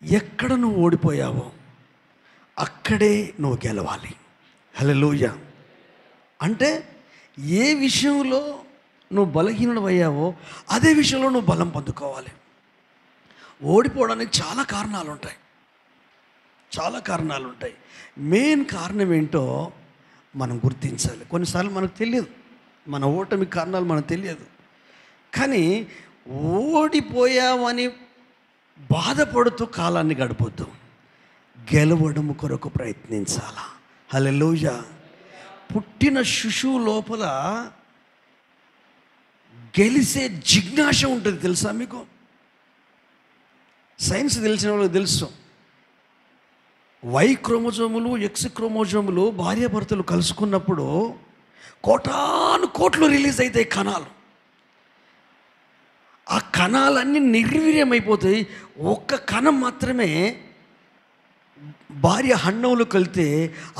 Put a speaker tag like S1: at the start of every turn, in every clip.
S1: ఎక్కడ నువ్వు ఓడిపోయావో అక్కడే నువ్వు గెలవాలి. హల్లెలూయా. అంటే ఏ విషయంలో నువ్వు బలహీనుడయ్యావో అదే విషయంలో నువ్వు బలం పొందుకోవాలి. ఓడిపోవడానికి చాలా కారణాలు ఉంటాయి. మెయిన్ కారణం ఏంటో మనం గుర్తించాలి. కొన్నిసార్లు మనకు తెలియదు, మన ఓటమి కారణాలు మనకు తెలియదు. కానీ ఓడిపోయామని బాధపడుతూ కాలాన్ని గడపొద్దు, గెలవడం కొరకు ప్రయత్నించాలా. హల్లెలూయా. పుట్టిన శిశువు లోపల గెలిసే జిజ్ఞాస ఉంటుంది, తెలుసా మీకు? సైన్స్ తెలిసిన వాళ్ళకి తెలుసు. వై క్రోమోజోములు, ఎక్స్ క్రోమోజోములు భార్యాభర్తలు కలుసుకున్నప్పుడు కోట్లు రిలీజ్ అవుతాయి కణాలు. ఆ కణాలన్నీ నిర్వీర్యమైపోతాయి. ఒక్క కణం మాత్రమే భార్య హన్నవులు కలితే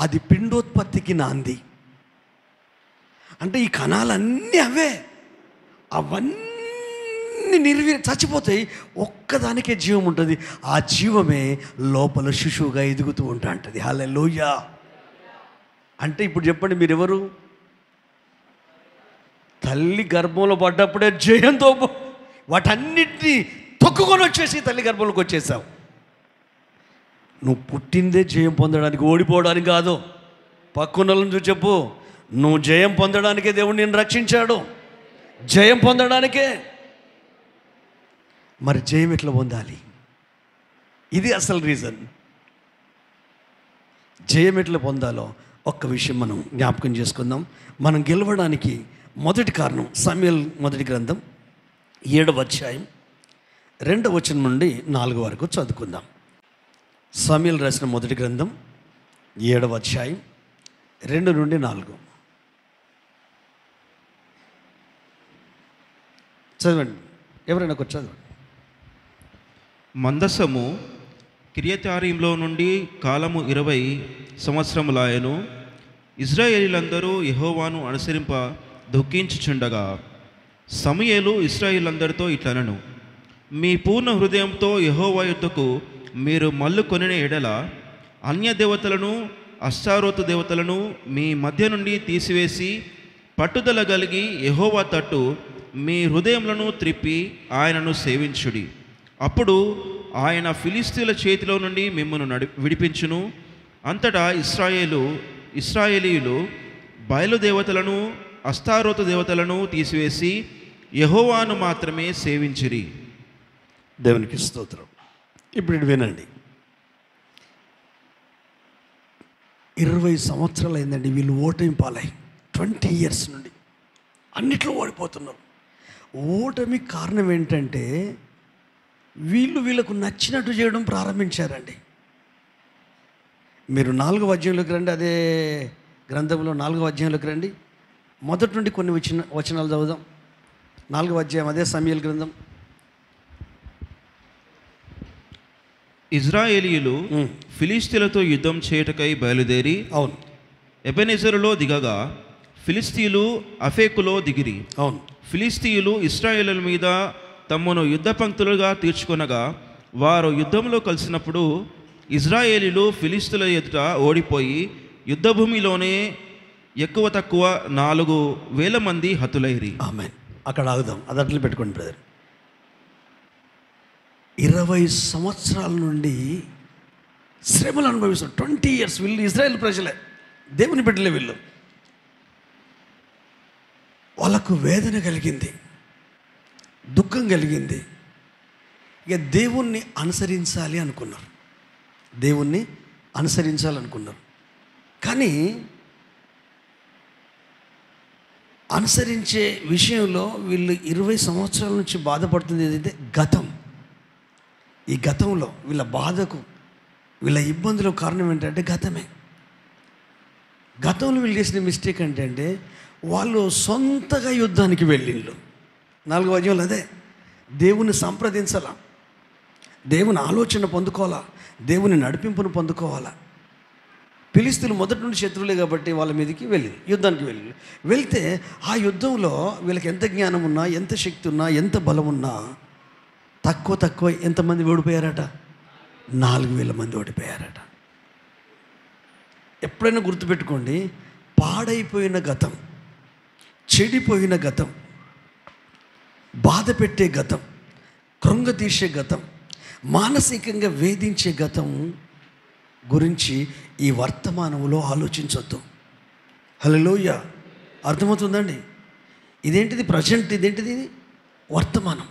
S1: అది పిండోత్పత్తికి నాంది. అంటే ఈ కణాలన్నీ అవన్నీ చచ్చిపోతాయి. ఒక్కదానికే జీవం ఉంటుంది. ఆ జీవమే లోపల శిశువుగా ఎదుగుతూ ఉంటుంది. హల్లెలూయా. అంటే ఇప్పుడు చెప్పండి, మీరెవరు? తల్లి గర్భంలో పడ్డప్పుడే జయంతో వాటన్నిటినీ తొక్కుకొని వచ్చేసి తల్లి గర్భంలోకి వచ్చేసావు. నువ్వు పుట్టిందే జయం పొందడానికి, ఓడిపోవడానికి కాదు. పక్కనులను చూసి చెప్పు, నువ్వు జయం పొందడానికే దేవుడు నిన్ను రక్షించాడు, జయం పొందడానికే. మరి జయం ఎట్లా పొందాలి? ఇది అసలు రీజన్. జయం ఎట్లా పొందాలో ఒక్క విషయం మనం జ్ఞాపకం చేసుకుందాం. మనం గెలవడానికి మొదటి కారణం సమూయేలు మొదటి గ్రంథం 7వ అధ్యాయం 2వ వచనం నుండి 4 వరకు చదువుకుందాం. సమూయేలు రాసిన మొదటి గ్రంథం 7వ అధ్యాయం 2 నుండి 4 చదవండి. ఎవరైనా కొంచెం చదవండి.
S2: మందసము కిర్యతారీంలో నుండి కాలము 20 సంవత్సరములాయను. ఇశ్రాయేలీలందరూ యెహోవాను అనుసరింప దుఃఖించుచుండగా సమూయేలు ఇశ్రాయేలీలందరితో ఇట్లనెను, మీ పూర్ణ హృదయంతో యెహోవా యుద్ధకు మీరు మల్లు కొనిన ఎడల అన్య దేవతలను, అష్టారోతు దేవతలను మీ మధ్య నుండి తీసివేసి పట్టుదల కలిగి యెహోవా తట్టు మీ హృదయములను త్రిప్పి ఆయనను సేవించుడి. అప్పుడు ఆయన ఫిలిష్తీయుల చేతిలో నుండి మిమ్మల్ని విడిపించును. అంతటా ఇశ్రాయేలీయులు బయలుదేవతలను, అష్టారోతు దేవతలను తీసివేసి యెహోవాను మాత్రమే సేవించిరి.
S1: దేవునికి స్తోత్రం. ఇప్పుడు వినండి, 20 సంవత్సరాలు అయిందండి వీళ్ళు ఓటమి పాలై. 20 years నుండి అన్నిట్లో ఓడిపోతున్నారు. ఓటమి కారణం ఏంటంటే వీళ్ళకు నచ్చినట్టు చేయడం ప్రారంభించారండి. మీరు 4వ అధ్యాయంలోకి రండి, అదే గ్రంథంలో 4వ అధ్యాయంలోకి రండి. మొదటి నుండి కొన్ని వచనాలు చదువుదాం. 4వ అధ్యాయం, అదే సమూయేలు గ్రంథం.
S2: ఇశ్రాయేలీయులు ఫిలిష్తీయులతో యుద్ధం చేయుటకై బయలుదేరి
S1: అవును
S2: ఎబెనెజరులో దిగగా ఫిలిష్తీయులు అఫేకులో దిగిరి.
S1: అవును.
S2: ఫిలిష్తీయులు ఇశ్రాయేలీయుల మీద తమను యుద్ధ పంక్తులుగా తీర్చుకొనగా వారు యుద్ధంలో కలిసినప్పుడు ఇశ్రాయేలీయులు ఫిలిష్తీయుల ఎదుట ఓడిపోయి యుద్ధభూమిలోనే ఎక్కువ తక్కువ 4,000 మంది హతులైరి.
S1: ఆమేన్. అక్కడ ఆగుదాం, అది అట్లా పెట్టుకోండి బ్రదర్. 20 సంవత్సరాల నుండి శ్రమలు అనుభవిస్తారు. 20 years వీళ్ళు ఇజ్రాయేల్ ప్రజలే, దేవుని బిడ్డలే. వీళ్ళు వాళ్ళకు వేదన కలిగింది, దుఃఖం కలిగింది. ఇక దేవుణ్ణి అనుసరించాలనుకున్నారు. కానీ అనుసరించే విషయంలో వీళ్ళు 20 సంవత్సరాల నుంచి బాధపడుతుంది ఏదైతే గతం. ఈ గతంలో వీళ్ళ బాధకు, వీళ్ళ ఇబ్బందులకు కారణం ఏంటంటే గతంలో వీళ్ళు చేసిన మిస్టేక్ ఏంటంటే వాళ్ళు సొంతగా యుద్ధానికి వెళ్ళిళ్ళు. 4వ అధ్యాయంలో అదే, దేవుని సంప్రదించాలా, దేవుని ఆలోచన పొందుకోవాలా, దేవుని నడిపింపును పొందుకోవాలా. ఫిలిష్తీయులు మొదటి నుండి శత్రువులే కాబట్టి వాళ్ళ మీదకి యుద్ధానికి వెళ్తే ఆ యుద్ధంలో వీళ్ళకి ఎంత జ్ఞానం ఉన్నా, ఎంత శక్తి ఉన్నా, ఎంత బలం ఉన్నా తక్కువ ఎంతమంది ఓడిపోయారట? 4,000 మంది ఓడిపోయారట. ఎప్పుడైనా గుర్తుపెట్టుకోండి, పాడైపోయిన గతం, చెడిపోయిన గతం, బాధ పెట్టే గతం, కృంగతీసే గతం, మానసికంగా వేధించే గతం గురించి ఈ వర్తమానంలో ఆలోచించొద్దు. హల్లెలూయా. అర్థమవుతుందండి? ఇదేంటిది? ప్రజెంట్. ఇదేంటిది? వర్తమానం.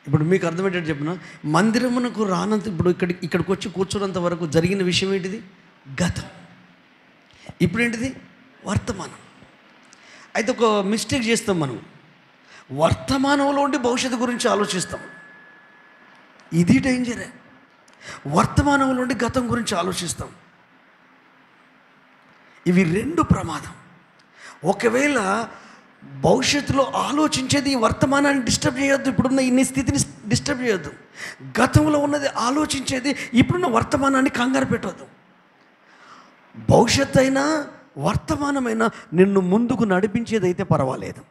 S1: ఇప్పుడు మీకు అర్థమయ్యేటట్టు చెప్పిన, మందిరమునకు రానంత, ఇప్పుడు ఇక్కడికి వచ్చి కూర్చున్నంత వరకు జరిగిన విషయం ఏంటిది? గతం. ఇప్పుడు ఏంటిది? వర్తమానం. అయితే ఒక మిస్టేక్ చేస్తాం మనం, వర్తమానంలో ఉండి భవిష్యత్తు గురించి ఆలోచిస్తాం. ఇది డేంజరే. వర్తమానంలో ఉండి గతం గురించి ఆలోచిస్తాం. ఇవి రెండు ప్రమాదం. ఒకవేళ భవిష్యత్తులో ఆలోచించేది ఈ వర్తమానాన్ని డిస్టర్బ్ చేయొద్దు, ఇప్పుడున్న ఇన్ని స్థితిని డిస్టర్బ్ చేయొద్దు. గతంలో ఉన్నది ఆలోచించేది ఇప్పుడున్న వర్తమానాన్ని కంగారు పెట్టవద్దు. భవిష్యత్తు అయినా వర్తమానమైనా నిన్ను ముందుకు నడిపించేదైతే పర్వాలేదు,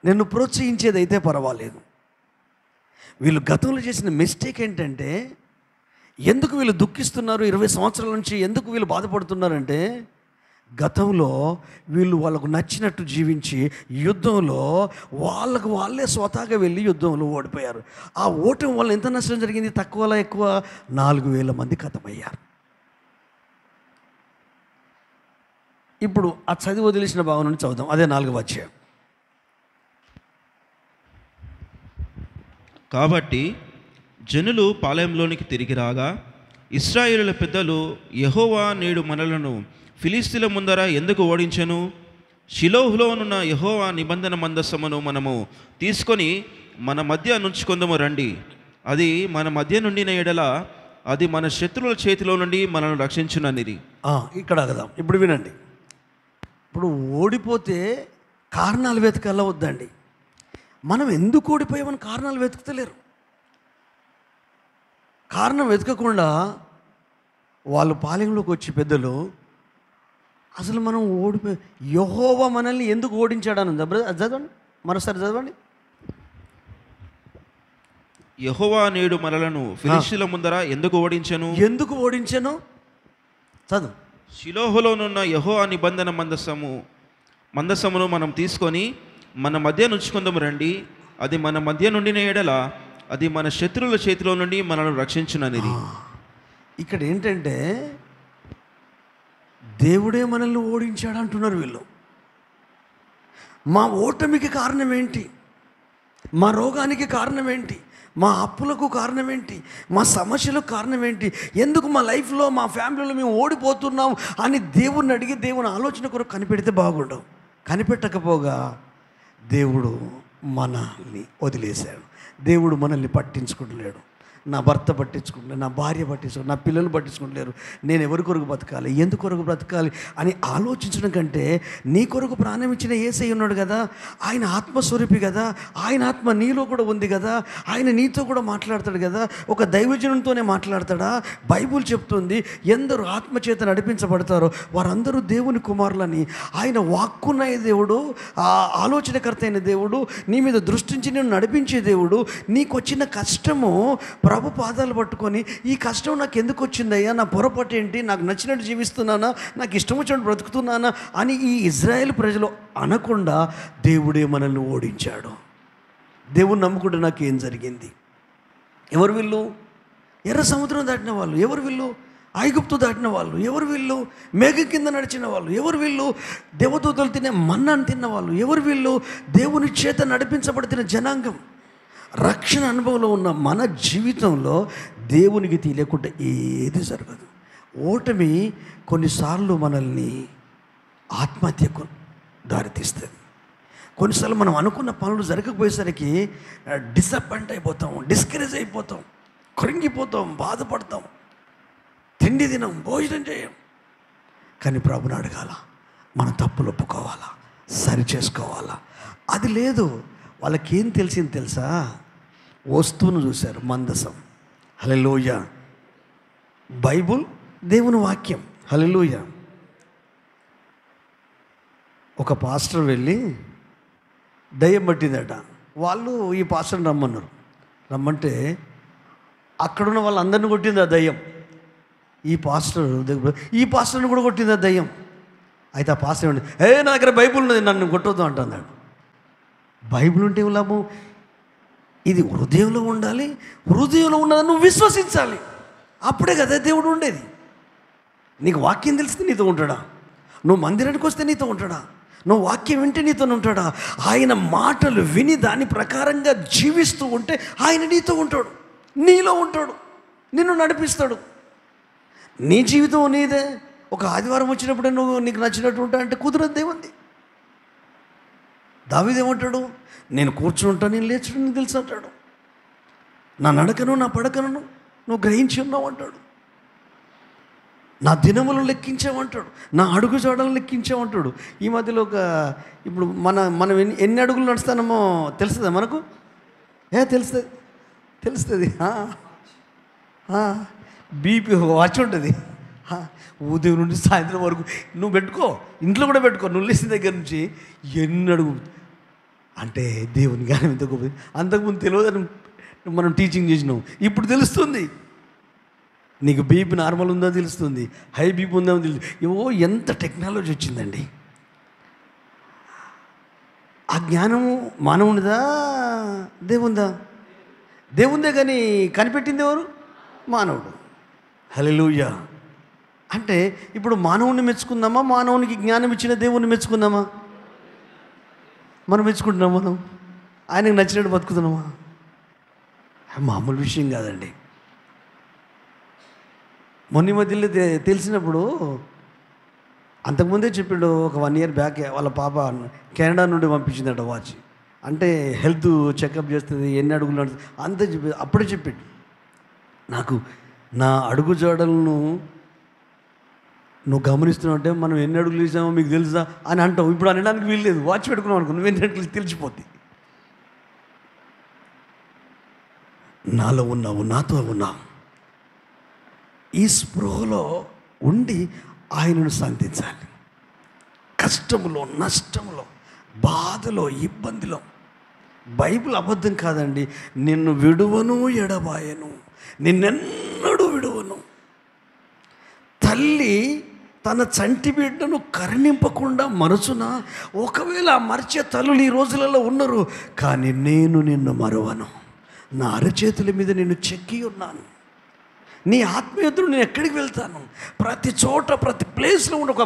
S1: నిన్ను ప్రోత్సహించేదైతే పర్వాలేదు. వీళ్ళు గతంలో చేసిన మిస్టేక్ ఏంటంటే, ఎందుకు వీళ్ళు దుఃఖిస్తున్నారు 20 సంవత్సరాల నుంచి, ఎందుకు వీళ్ళు బాధపడుతున్నారంటే, గతంలో వీళ్ళు వాళ్ళకు నచ్చినట్టు జీవించి యుద్ధంలో వాళ్ళే స్వతహాగా వెళ్ళి యుద్ధంలో ఓడిపోయారు. ఆ ఓటమి వల్ల ఎంత నష్టం జరిగింది? తక్కువలా ఎక్కువ? 4,000 మంది ఖతమయ్యారు. ఇప్పుడు ఆ చదివి వదిలేసిన భావం నుండి చదువుదాం. అదే 4వ అధ్యాయం.
S2: కాబట్టి జనులు పాళెంలోనికి తిరిగి రాగా ఇశ్రాయేలుల పెద్దలు, యెహోవా నేడు మనలను ఫిలిష్తీయుల ముందర ఎందుకు ఓడించెను? షిలోహులోనున్న యెహోవా నిబంధన మందసమును మనము తీసుకొని మన మధ్య నుంచుకొందము రండి. అది మన మధ్య నుండిన ఎడల అది మన శత్రువుల చేతిలో నుండి మనల్ని రక్షించుననిది.
S1: ఇక్కడ కదా, ఇప్పుడు వినండి. ఇప్పుడు ఓడిపోతే కారణాలు వెతకాల వద్దండి. మనం ఎందుకు ఓడిపోయామని కారణాలు వెతుకుతలేరు. కారణం వెతకకుండా వాళ్ళు పాలెంలోకి వచ్చి పెద్దలు, అసలు మనం ఓడిపోయి యెహోవా మనల్ని ఎందుకు ఓడించాడని చదవండి, మరోసారి చదవండి.
S2: యెహోవా నేడు మనలను ఫిలిష్తీయుల ముందర ఎందుకు ఓడించెను?
S1: ఎందుకు ఓడించెను? చదువు.
S2: షిలోహులోనున్న యెహోవా నిబంధన మందసమును మనం తీసుకొని మన మధ్య నుంచుకుందాము రండి. అది మన మధ్య నుండిన ఎడల అది మన శత్రువుల చేతిలో నుండి మనల్ని రక్షించుననిది.
S1: ఇక్కడ ఏంటంటే, దేవుడే మనల్ని ఓడించాడు అంటున్నారు వీళ్ళు. మా ఓటమికి కారణం ఏంటి? మా రోగానికి కారణం ఏంటి? మా అప్పులకు కారణం ఏంటి? మా సమస్యలకు కారణం ఏంటి? ఎందుకు మా లైఫ్లో, మా ఫ్యామిలీలో మేము ఓడిపోతున్నాం అని దేవుణ్ణి అడిగి దేవుని ఆలోచన కొరకు కనిపెడితే బాగుండవు. కనిపెట్టకపోగా దేవుడు మనల్ని వదిలేశాడు. దేవుడు మనల్ని పట్టించుకుంటలేడు. నా భర్త పట్టించుకుంటలేరు, నా భార్య పట్టించుకుంటారు, నా పిల్లలు పట్టించుకుంటలేరు. నేను ఎవరి కొరకు బ్రతకాలి, ఎందుకు కొరకు బ్రతకాలి అని ఆలోచించడం కంటే, నీ కొరకు ప్రాణం ఇచ్చిన యేసయ్య ఉన్నాడు కదా, ఆయన ఆత్మస్వరూపి కదా, ఆయన ఆత్మ నీలో కూడా ఉంది కదా, ఆయన నీతో కూడా మాట్లాడతాడు కదా. ఒక దైవజనునితోనే మాట్లాడతాడా? బైబుల్ చెప్తుంది, ఎందరూ ఆత్మచేత నడిపించబడతారో వారందరూ దేవుని కుమారులని. ఆయన వాక్కున్న దేవుడు, ఆ ఆలోచనకర్త అయిన దేవుడు, నీ మీద దృష్టించి నేను నడిపించే దేవుడు. నీకు వచ్చిన కష్టము ప్రభు పాదాలు పట్టుకొని, ఈ కష్టం నాకు ఎందుకు వచ్చిందయ్యా, నా పొరపాటు ఏంటి, నాకు నచ్చినట్టు జీవిస్తున్నానా, నాకు ఇష్టం వచ్చినట్టు బ్రతుకుతున్నానా అని ఈ ఇజ్రాయేల్ ప్రజలు అనకుండా దేవుడే మనల్ని ఓడించాడు. దేవుని నమ్ముకుంటే నాకు ఏం జరిగింది? ఎవరు వీళ్ళు? ఎర్ర సముద్రం దాటిన వాళ్ళు. ఎవరు వీళ్ళు? ఐగుప్తు దాటిన వాళ్ళు. ఎవరు వీళ్ళు? మేఘం కింద నడిచిన వాళ్ళు. ఎవరు వీళ్ళు? దేవదూతలు తినే మన్నాను తిన్న వాళ్ళు. ఎవరు వీళ్ళు? దేవుని చేత నడిపించబడుతున్న జనాంగం. రక్షణ అనుభవంలో ఉన్న మన జీవితంలో దేవునికి తెలియకుండా ఏది జరగదు. ఓటమి కొన్నిసార్లు మనల్ని ఆత్మహత్యకు దారితీస్తుంది. కొన్నిసార్లు మనం అనుకున్న పనులు జరగకపోయేసరికి డిసప్పాయింట్ అయిపోతాం, డిస్కరేజ్ అయిపోతాం, కృంగిపోతాం, బాధపడతాం, తిండి తినం, భోజనం చేయం. కానీ ప్రభుని అడగాల, మన తప్పులు ఒప్పుకోవాలా, సరి చేసుకోవాలా. అది లేదు. వాళ్ళకేం తెలిసింది తెలుసా? వస్తువును చూశారు, మందసం. హల్లెలూయా. బైబుల్ దేవుని వాక్యం. హల్లెలూయా. ఒక పాస్టర్ వెళ్ళి దయ్యం పట్టిందట. వాళ్ళు ఈ పాస్టర్ని రమ్మన్నారు. రమ్మంటే అక్కడున్న వాళ్ళందరినీ కొట్టింది ఆ దయ్యం. ఈ పాస్టర్ని కూడా కొట్టింది ఆ దయ్యం. అయితే ఆ పాస్టర్ ఏమండి, నా దగ్గర బైబుల్ ఉన్నది, నన్ను కొట్టొద్దు అంటున్నాడు. బైబిల్ ఉంటే ఏం లాభం? ఇది హృదయంలో ఉండాలి. హృదయంలో ఉన్నదని నువ్వు విశ్వసించాలి. అప్పుడే కదా దేవుడు ఉండేది. నీకు వాక్యం తెలిస్తే నీతో ఉంటాడా? నువ్వు మందిరానికి వస్తే నీతో ఉంటాడా? నువ్వు వాక్యం వింటే నీతో ఉంటాడా? ఆయన మాటలు విని దాని ప్రకారంగా జీవిస్తూ ఉంటే ఆయన నీతో ఉంటాడు, నీలో ఉంటాడు, నిన్ను నడిపిస్తాడు. నీ జీవితం నీదే. ఒక ఆదివారం వచ్చినప్పుడే నువ్వు నీకు నచ్చినట్టు ఉంటా అంటే కుదరదు. దేవుంది. దావీదు ఏమంటాడు? నేను కూర్చుని ఉంటాను, నేను లేచుడు నీకు తెలుసు అంటాడు. నా నడకను నా పడకను నువ్వు గ్రహించి ఉన్నావు అంటాడు. నా దినములు లెక్కించామంటాడు, నా అడుగు జాడలను లెక్కించామంటాడు. ఈ మధ్యలో ఇప్పుడు మనం ఎన్ని అడుగులు నడుస్తామో తెలుస్తుందా మనకు? తెలుస్తుంది. బీపీ వాచ్ ఉంటుంది. ఉదయం నుండి సాయంత్రం వరకు నువ్వు పెట్టుకో, ఇంట్లో కూడా పెట్టుకో. నువ్వు లేచిన దగ్గర నుంచి ఎన్ని అడుగు అంటే దేవుని జ్ఞానం ఎంత గొప్పది. అంతకుముందు తెలియదని మనం టీచింగ్ చేసినాం, ఇప్పుడు తెలుస్తుంది. నీకు బీపీ నార్మల్ ఉందో తెలుస్తుంది, హై బీపీ ఉందో తెలుస్తుంది. ఎంత టెక్నాలజీ వచ్చిందండి. ఆ జ్ఞానము మానవునిదా దేవుందా? దేవుందే, కానీ కనిపెట్టింది ఎవరు? మానవుడు. హల్లెలూయా. అంటే ఇప్పుడు మానవుని మెచ్చుకుందామా, మానవునికి జ్ఞానం ఇచ్చిన దేవుణ్ణి మెచ్చుకుందామా? మనం మెచ్చుకుంటున్నాం. మనం ఆయనకు నచ్చినట్టు బతుకుతున్నామా? మామూలు విషయం కాదండి. మొన్న మధ్యలో తెలిసినప్పుడు, అంతకుముందే చెప్పిండు, ఒక 1 year బ్యాక్ వాళ్ళ పాప కెనడా నుండి పంపించిందట వాచ్. అంటే హెల్త్ చెకప్ చేస్తుంది, ఎన్ని అడుగులు నడుస్తుంది అంతా చెప్పి అప్పుడే చెప్పిండు. నాకు నా అడుగు జాడలను నువ్వు గమనిస్తున్నావు అంటే మనం ఎన్ని అడుగులు వేసామో మీకు తెలుసా అని అంటావు. ఇప్పుడు అనడానికి వీల్లేదు. వాచ్ పెట్టుకున్నావు అనుకో, నువ్వు ఎన్ని అడుగులు తెలిసిపోద్ది. నాలో ఉన్నావు, నాతో ఉన్నావు. ఈ స్పృహలో ఉండి ఆయనను శాంతించాలి. కష్టములో, నష్టములో, బాధలో, ఇబ్బందిలో. బైబిల్ అబద్ధం కాదండి. నిన్ను విడువను ఎడబాయను, నిన్నెన్నడూ విడువను. తల్లి తన చంటి బిడ్డను కరుణింపకుండా మరచున. ఒకవేళ మరిచే తల్లులు ఈ రోజులలో ఉన్నారు, కానీ నేను నిన్ను మరువను. నా అరచేతుల మీద నిన్ను చెక్కి ఉన్నాను. నీ ఆత్మీయతను నేను ఎక్కడికి వెళ్తాను? ప్రతి చోట, ప్రతి ప్లేస్లో ఉండు. ఒక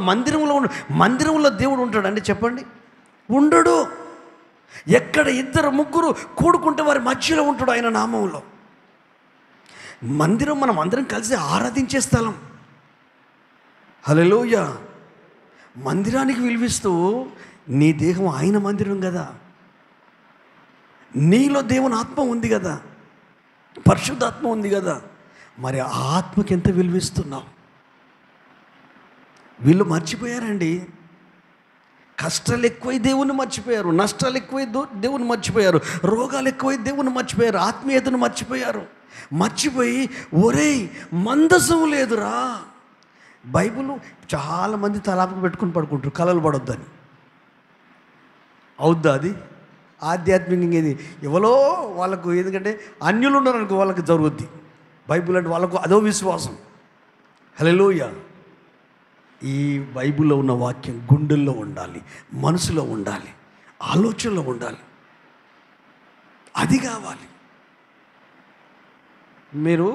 S1: మందిరంలో దేవుడు ఉంటాడండి? చెప్పండి, ఉండడు. ఎక్కడ 2-3 కూడుకుంటే వారి మధ్యలో ఉంటాడు ఆయన నామంలో. మందిరం మనం అందరం కలిసి ఆరాధించే స్థలం. హల్లెలూయా. మందిరానికి విలువిస్తూ నీ దేహం ఆయన మందిరం కదా. నీలో దేవుని ఆత్మ ఉంది కదా, పరిశుద్ధాత్మ ఉంది కదా. మరి ఆ ఆత్మకి ఎంత విలువిస్తున్నావు? వీళ్ళు మర్చిపోయారండి. కష్టాలు ఎక్కువై దేవుని మర్చిపోయారు, నష్టాలు ఎక్కువై దేవుని మర్చిపోయారు, రోగాలు ఎక్కువై దేవుని మర్చిపోయారు, ఆత్మీయతను మర్చిపోయారు. మర్చిపోయి ఒరేయ్ మందసం లేదురా. బైబిల్ చాలామంది తలాపుకు పెట్టుకుని పడుకుంటారు కలలు పడొద్దని. అవుద్దా అది? ఆధ్యాత్మికంగా ఇది ఎవరో వాళ్ళకు, ఎందుకంటే అన్యులు ఉన్నారనుకో వాళ్ళకి జరుగుద్ది. బైబిల్ అంటే వాళ్ళకు అదో విశ్వాసం. హల్లెలూయా. ఈ బైబిల్లో ఉన్న వాక్యం గుండెల్లో ఉండాలి, మనసులో ఉండాలి, ఆలోచనలో ఉండాలి. అది కావాలి. మీరు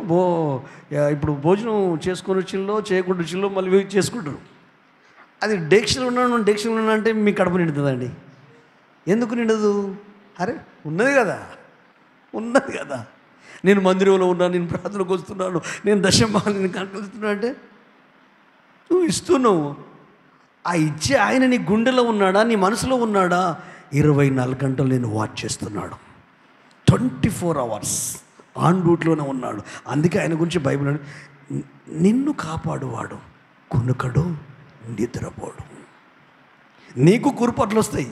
S1: ఇప్పుడు భోజనం చేసుకొని వచ్చిందో చేయకుండా వచ్చిందో మళ్ళీ వెయిట్ చేసుకుంటారు. అది డేక్షన్లో ఉన్నా అంటే మీ కడుపు నిండుతుందండి. ఎందుకు నిండదు? అరే ఉన్నది కదా. నేను మందిరంలో ఉన్నాను, నేను ప్రార్థనకు వస్తున్నాను, నేను దశమాలు నేను కనుకలుస్తున్నాను అంటే నువ్వు ఇస్తున్నావు. ఆ ఇచ్చే ఆయన నీ గుండెలో ఉన్నాడా, నీ మనసులో ఉన్నాడా? 24 గంటలు నేను వాచ్ చేస్తున్నాడు. 24 hours ఆన్ డ్యూటీలోనే ఉన్నాడు. అందుకే ఆయన గురించి బైబిల్ నిన్ను కాపాడువాడు కునుకడు, నిద్రపోడు. నీకు కురుపట్లు వస్తాయి,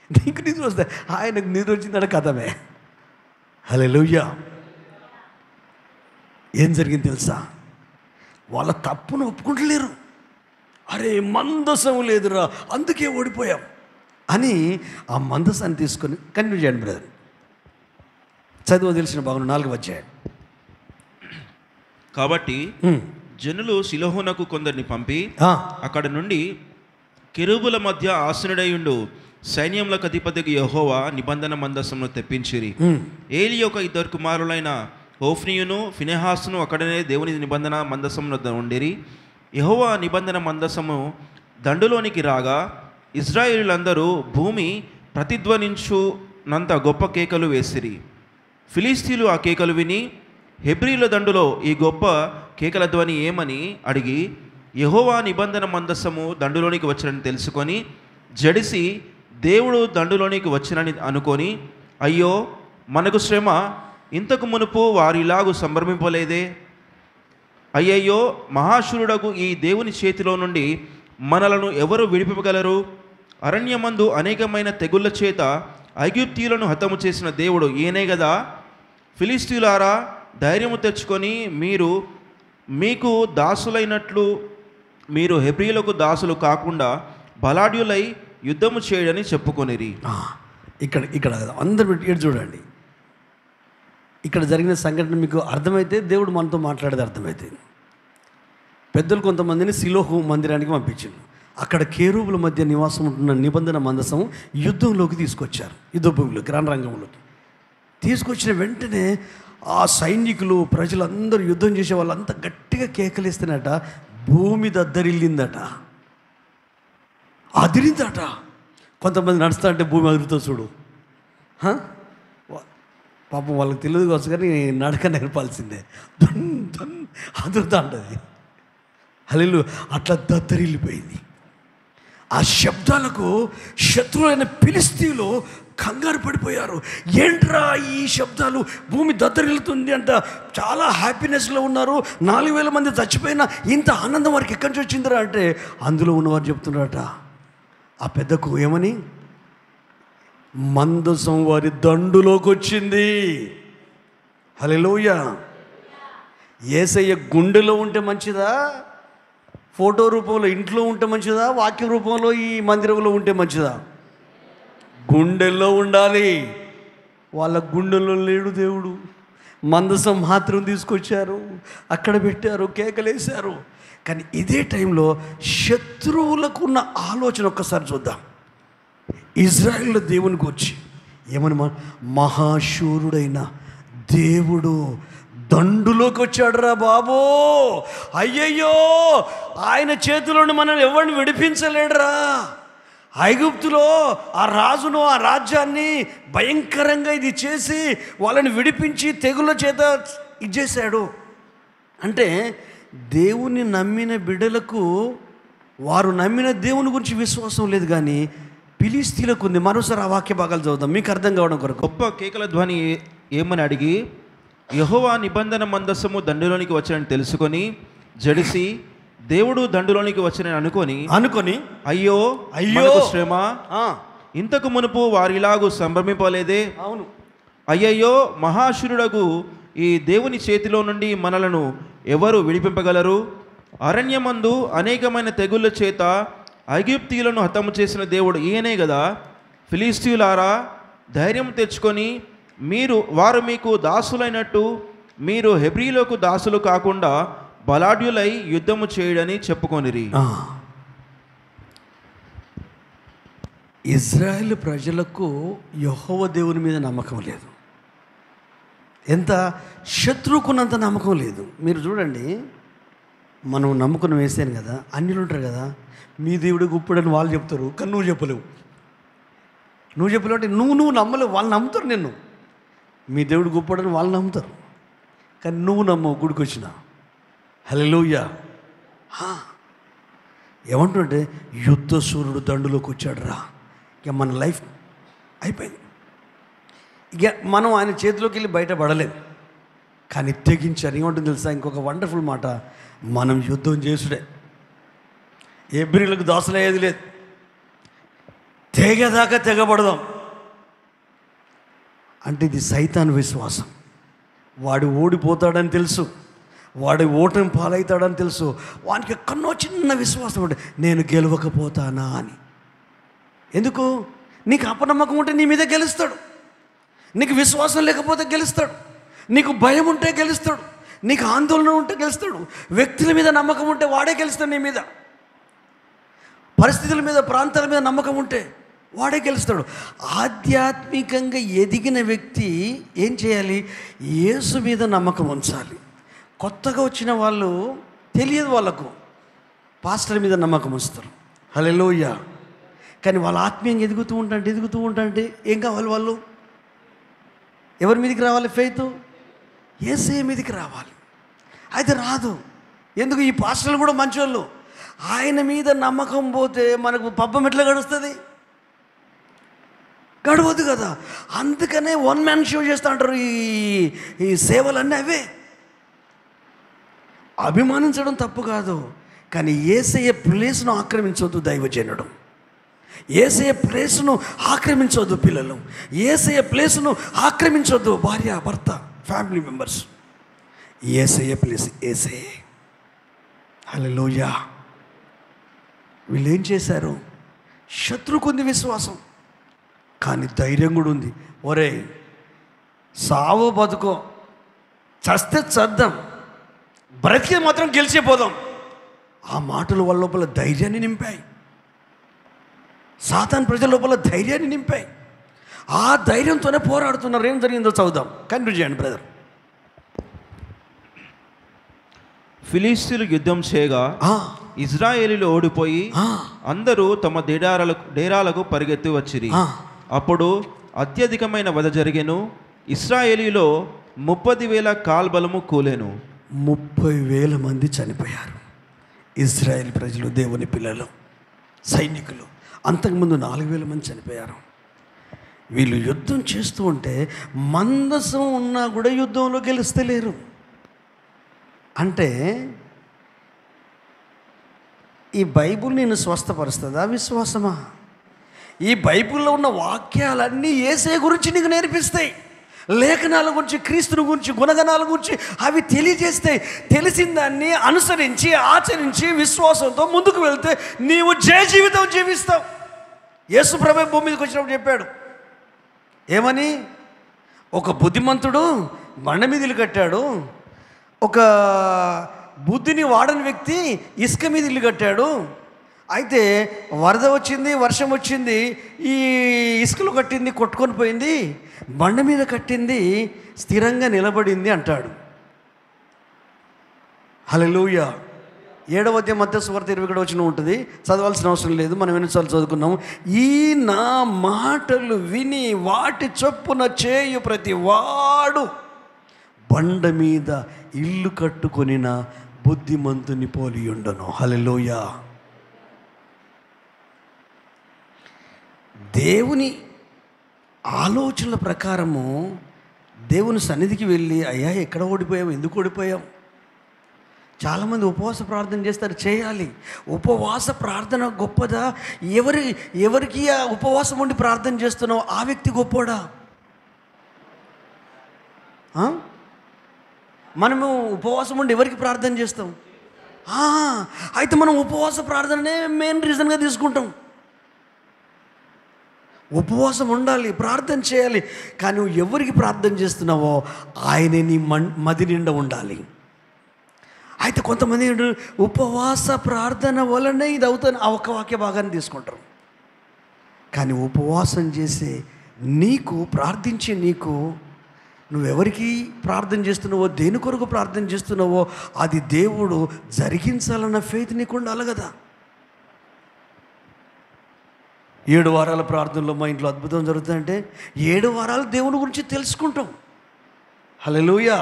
S1: నీకు నిద్ర వస్తాయి, ఆయనకు నిద్ర వచ్చిందంటే కథమే. హల్లెలూయా. ఏం జరిగింది తెలుసా? వాళ్ళ తప్పును ఒప్పుకుంటలేరు. అరే మందసం లేదురా, అందుకే ఓడిపోయాం అని ఆ మందసాన్ని తీసుకొని కంటిన్యూ చేయండి బ్రదర్. చదువు తెలిసిన బాగున్నాడు. 4వ అధ్యాయం
S2: కాబట్టి జనులు షిలోహునకు కొందరిని పంపి అక్కడ నుండి కెరూబుల మధ్య ఆసనుడైయుండు సైన్యములకు అధిపతికి యెహోవా నిబంధన మందసమును తెప్పించిరి. ఏలి యొక్క ఇద్దరు కుమారులైన హోఫ్నియును ఫినెహాసును అక్కడనే దేవుని నిబంధన మందసమును ఉండిరి. యెహోవా నిబంధన మందసము దండులోనికి రాగా ఇజ్రాయేలులందరూ భూమి ప్రతిధ్వనించునంత గొప్ప కేకలు వేసిరి. ఫిలిస్తీన్లు ఆ కేకలు విని హెబ్రీల దండులో ఈ గొప్ప కేకల ధ్వని ఏమని అడిగి యెహోవా నిబంధన మందసము దండులోనికి వచ్చినని తెలుసుకొని జడిసి దేవుడు దండులోనికి వచ్చినని అనుకొని, అయ్యో మనకు శ్రమ, ఇంతకు మునుపు వారిలాగు సంభ్రమింపలేదే. అయ్యయ్యో మహాశూరుడగు ఈ దేవుని చేతిలో నుండి మనలను ఎవరు విడిపించగలరు? అరణ్యమందు అనేకమైన తెగుళ్ళ చేత ఐగుప్తీయులను హతము చేసిన దేవుడు ఈయనే కదా. ఫిలిస్తీయులారా, ధైర్యము తెచ్చుకొని మీకు దాసులైనట్లు మీరు హెబ్రీలకు దాసులు కాకుండా బలాఢ్యులై యుద్ధము చేయడని చెప్పుకొనిరి.
S1: ఇక్కడ అందరూ ఇటు చూడండి. ఇక్కడ జరిగిన సంఘటన మీకు అర్థమైతే దేవుడు మనతో మాట్లాడేది అర్థమైతే. పెద్దలు కొంతమందిని షిలోహు మందిరానికి పంపించారు. అక్కడ కేరూబుల మధ్య నివాసం ఉంటున్న నిబంధన మందసం యుద్ధంలోకి తీసుకొచ్చారు. యుద్ధ భూమిలోకి, రణరంగంలోకి తీసుకొచ్చిన వెంటనే ఆ సైనికులు, ప్రజలందరూ, యుద్ధం చేసే వాళ్ళంతా గట్టిగా కేకలేస్తున్నట. భూమి దద్దరిల్లిందట, అదిరిందట. కొంతమంది నడుస్తా అంటే భూమి అదురుతో చూడు. పాపం వాళ్ళకి తెలియదు కావచ్చు, కానీ నడక నేర్పాల్సిందే. అదురుతా ఉంటుంది. హల్లెలూయా. అట్లా దద్దరిల్లిపోయింది. ఆ శబ్దాలకు శత్రువులైన ఫిలిస్తీయులు కంగారు పడిపోయారు. ఏంట్రా ఈ శబ్దాలు, భూమి దద్దరిల్లుతుంది అంట. చాలా హ్యాపీనెస్లో ఉన్నారు. 4,000 మంది చచ్చిపోయినా ఇంత ఆనందం వారికి ఎక్కడి నుంచి వచ్చిందిరా అంటే అందులో ఉన్నవారు చెప్తున్నారట ఆ పెద్దకు ఏమని, మందసం వారి దండులోకి వచ్చింది. హల్లెలూయా. యేసయ్య గుండెలో ఉంటే మంచిదా, ఫోటో రూపంలో ఇంట్లో ఉంటే మంచిదా, వాక్య రూపంలో ఈ మందిరంలో ఉంటే మంచిదా? గుండెల్లో ఉండాలి. వాళ్ళ గుండెల్లో లేడు దేవుడు. మందసం మాత్రం తీసుకొచ్చారు, అక్కడ పెట్టారు, కేకలేశారు. కానీ ఇదే టైంలో శత్రువులకు ఉన్న ఆలోచన ఒక్కసారి చూద్దాం. ఇజ్రాయేల్ దేవునికి వచ్చి ఏమని, మహాశూరుడైన దేవుడు దండులోకి వచ్చాడురా బాబో, అయ్యయ్యో ఆయన చేతిలోని మనం ఎవరిని విడిపించలేడురా. ఐగుప్తులో ఆ రాజును, ఆ రాజ్యాన్ని భయంకరంగా ఇది చేసి వాళ్ళని విడిపించి తెగుళ్ళ చేత ఇచ్చేశాడు. అంటే దేవుని నమ్మిన బిడ్డలకు, వారు నమ్మిన దేవుని గురించి విశ్వాసం లేదు, కానీ ఫిలిస్తీయులకు ఉంది. మరోసారి ఆ వాక్య భాగాలు చదువుదాం మీకు అర్థం కావడం కొరకు.
S2: గొప్ప కేకల ధ్వని ఏమని అడిగి యెహోవా నిబంధన మందసము దండులోనికి వచ్చానని తెలుసుకొని జడిసి దేవుడు దండులోనికి వచ్చానని అనుకొని అయ్యో మనకు శ్రమ, ఇంతకు మునుపు వారిలాగు సంభ్రమింపలేదే.
S1: అవును.
S2: అయ్యయ్యో మహాశూరుడగు ఈ దేవుని చేతిలో నుండి మనలను ఎవరు విడిపింపగలరు? అరణ్యమందు అనేకమైన తెగుళ్ళ చేత ఐగుప్తీయులను హతము చేసిన దేవుడు ఈయనే కదా. ఫిలిస్తీయులారా, ధైర్యం తెచ్చుకొని వారు మీకు దాసులైనట్టు మీరు హెబ్రీలకు దాసులు కాకుండా బలాఢ్యులై యుద్ధము చేయడని చెప్పుకొనిరి.
S1: ఇజ్రాయేల్ ప్రజలకు యెహోవా దేవుని మీద నమ్మకం లేదు. ఎంత శత్రువుకున్నంత నమ్మకం లేదు. మీరు చూడండి, మనం నమ్ముకుని వేసాను కదా, అన్యులు ఉంటారు కదా, మీ దేవుడు గుప్పుడని వాళ్ళు చెప్తారు, కానీ నువ్వు చెప్పలేవు. నువ్వు చెప్పలేవు అంటే నువ్వు నమ్మలేవు, వాళ్ళు నమ్ముతారు నిన్ను. మీ దేవుడు గొప్పడని వాళ్ళు నమ్ముతారు, కానీ నువ్వు నమ్మవు. గుడికి వచ్చిన హల్లెలూయా. ఏమంటుంటే యుద్ధ సూర్యుడు దండులోకి వచ్చాడు రా. ఇక మన లైఫ్ అయిపోయింది. ఇక మనం ఆయన చేతిలోకి వెళ్ళి బయటపడలేము. కానీ తెగించారు. ఏమంటుంది తెలుసా? ఇంకొక వండర్ఫుల్ మాట, మనం యుద్ధం చేసుడే, హెబ్రీలకు దాసులయ్యేది లేదు, తెగదాకా తెగబడదాం అంటే ఇది సైతాను విశ్వాసం. వాడు ఓడిపోతాడని తెలుసు, వాడు ఓటమి పాలవుతాడని తెలుసు. వానికి ఎక్కడో చిన్న విశ్వాసం అంటే నేను గెలవకపోతానా అని. ఎందుకు? నీకు అపనమ్మకం ఉంటే నీ మీద గెలుస్తాడు, నీకు విశ్వాసం లేకపోతే గెలుస్తాడు, నీకు భయం ఉంటే గెలుస్తాడు. నీకు ఆందోళన ఉంటే గెలుస్తాడు. వ్యక్తుల మీద నమ్మకం ఉంటే వాడే గెలుస్తాడు నీ మీద. పరిస్థితుల మీద, ప్రాంతాల మీద నమ్మకం ఉంటే వాడే గెలుస్తాడు. ఆధ్యాత్మికంగా ఎదిగిన వ్యక్తి ఏం చేయాలి? యేసు మీద నమ్మకం ఉంచాలి. కొత్తగా వచ్చిన వాళ్ళు తెలియదు, వాళ్ళకు పాస్టర్ మీద నమ్మకం ఉంచుతారు. హల్లెలూయా. కానీ వాళ్ళు ఆత్మీయంగా ఎదుగుతూ ఉంటే ఏం కావాలి? వాళ్ళు ఎవరి మీదకి రావాలి? ఫెయిత్ యేసయ్య మీదకి రావాలి. అయితే రాదు. ఎందుకు? ఈ పాస్టర్లు కూడా మంచోళ్ళు. ఆయన మీద నమ్మకం పోతే మనకు పబ్బం ఎట్లా గడుస్తుంది? గడవద్దు కదా. అందుకనే వన్ మ్యాన్ షో చేస్తూ అంటారు. ఈ సేవలన్నీ అవే. అభిమానించడం తప్పు కాదు, కానీ యేసయ్య ప్లేస్ను ఆక్రమించవద్దు దైవజనుడు. యేసయ్య ప్లేస్ను ఆక్రమించవద్దు పిల్లలు. యేసయ్య ప్లేస్ను ఆక్రమించవద్దు భార్య, భర్త, ఫ్యామిలీ మెంబర్స్. యేసయ్య ప్లేస్ యేసయ్య. హల్లెలూయా. వీళ్ళు ఏం చేశారు? శత్రువుకు ఉంది విశ్వాసం, కానీ ధైర్యం కూడా ఉంది. ఒరే, సావు బతుకో, చస్తే చద్దాం, బ్రతికి మాత్రం గెలిచిపోదాం. ఆ మాటలు వాళ్ళ లోపల ధైర్యాన్ని నింపాయి. సాతాను ప్రజల లోపల ధైర్యాన్ని నింపాయి. ఆ ధైర్యంతోనే పోరాడుతున్నారు. ఏం జరిగిందో చదువుదాం. కంటిన్యూ చేయండి బ్రదర్.
S2: ఫిలిష్తీయులు యుద్ధం చేయగా ఇజ్రాయేలీలు ఓడిపోయి అందరూ తమ డేరాలకు పరిగెత్తి వచ్చిరి. అప్పుడు అత్యధికమైన వధ జరిగెను. ఇశ్రాయేలీలో 30,000 కాల్బలము కూలెను.
S1: 30,000 మంది చనిపోయారు. ఇజ్రాయేల్ ప్రజలు, దేవుని పిల్లలు, సైనికులు. అంతకుముందు 4,000 మంది చనిపోయారు. వీళ్ళు యుద్ధం చేస్తూ ఉంటే మందసం ఉన్నా కూడా యుద్ధంలో గెలుస్తలేరు. అంటే ఈ బైబుల్ నేను స్వస్థపరుస్తుందా? విశ్వాసమా? ఈ బైబిల్లో ఉన్న వాక్యాలన్నీ యేసయ్య గురించి నీకు నేర్పిస్తాయి. లేఖనాల గురించి, క్రీస్తుని గురించి, గుణగణాల గురించి అవి తెలియజేస్తాయి. తెలిసిన దాన్ని అనుసరించి, ఆచరించి, విశ్వాసంతో ముందుకు వెళ్తే నీవు జయ జీవితం జీవిస్తావు. యేసు ప్రభువు భూమి మీదకి వచ్చినప్పుడు చెప్పాడు ఏమని? ఒక బుద్ధిమంతుడు బండ మీద ఇల్లు కట్టాడు, ఒక బుద్ధిని వాడని వ్యక్తి ఇసుక మీద ఇల్లు కట్టాడు. అయితే వరద వచ్చింది, వర్షం వచ్చింది, ఈ ఇసుకలో కట్టింది కొట్టుకొని పోయింది, బండ మీద కట్టింది స్థిరంగా నిలబడింది అంటాడు. హల్లెలూయా. 7వ అధ్యాయం మత్తయి సువార్త 21 ఉంటుంది, చదవాల్సిన అవసరం లేదు, మనం ఎన్నిసార్లు చదువుకున్నాము. ఈ నా మాటలు విని వాటి చొప్పున చేయు ప్రతి వాడు బండ మీద ఇల్లు కట్టుకొనిన బుద్ధిమంతుని పోలి ఉండను. హల్లెలూయా. దేవుని ఆలోచనల ప్రకారము దేవుని సన్నిధికి వెళ్ళి, అయ్యా ఎక్కడ ఓడిపోయాం, ఎందుకు ఓడిపోయాం? చాలామంది ఉపవాస ప్రార్థన చేస్తారు, చేయాలి. ఉపవాస ప్రార్థన గొప్పదా? ఎవరికి ఆ ఉపవాసం ఉండి ప్రార్థన చేస్తున్నావు ఆ వ్యక్తి గొప్పోడా? మనము ఉపవాసం ఉండి ఎవరికి ప్రార్థన చేస్తాం? అయితే మనం ఉపవాస ప్రార్థననే మెయిన్ రీజన్గా తీసుకుంటాం. ఉపవాసం ఉండాలి, ప్రార్థన చేయాలి, కానీ నువ్వు ఎవరికి ప్రార్థన చేస్తున్నావో ఆయనే నీ మది నిండా ఉండాలి. అయితే కొంతమంది ఉపవాస ప్రార్థన వలనే ఇది అవుతాను ఆ ఒక్క వాక్య భాగాన్ని తీసుకుంటారు. కానీ ఉపవాసం చేసే నీకు, ప్రార్థించే నీకు, నువ్వెవరికి ప్రార్థన చేస్తున్నావో, దేని కొరకు ప్రార్థన చేస్తున్నావో అది దేవుడు జరిగించాలన్న ఫెయిత్ నీకు ఉండాలి కదా. 7 వారాల ప్రార్థనలో మా ఇంట్లో అద్భుతం జరుగుతుందంటే 7 వారాలు దేవుని గురించి తెలుసుకుంటాం. హల్లెలూయా.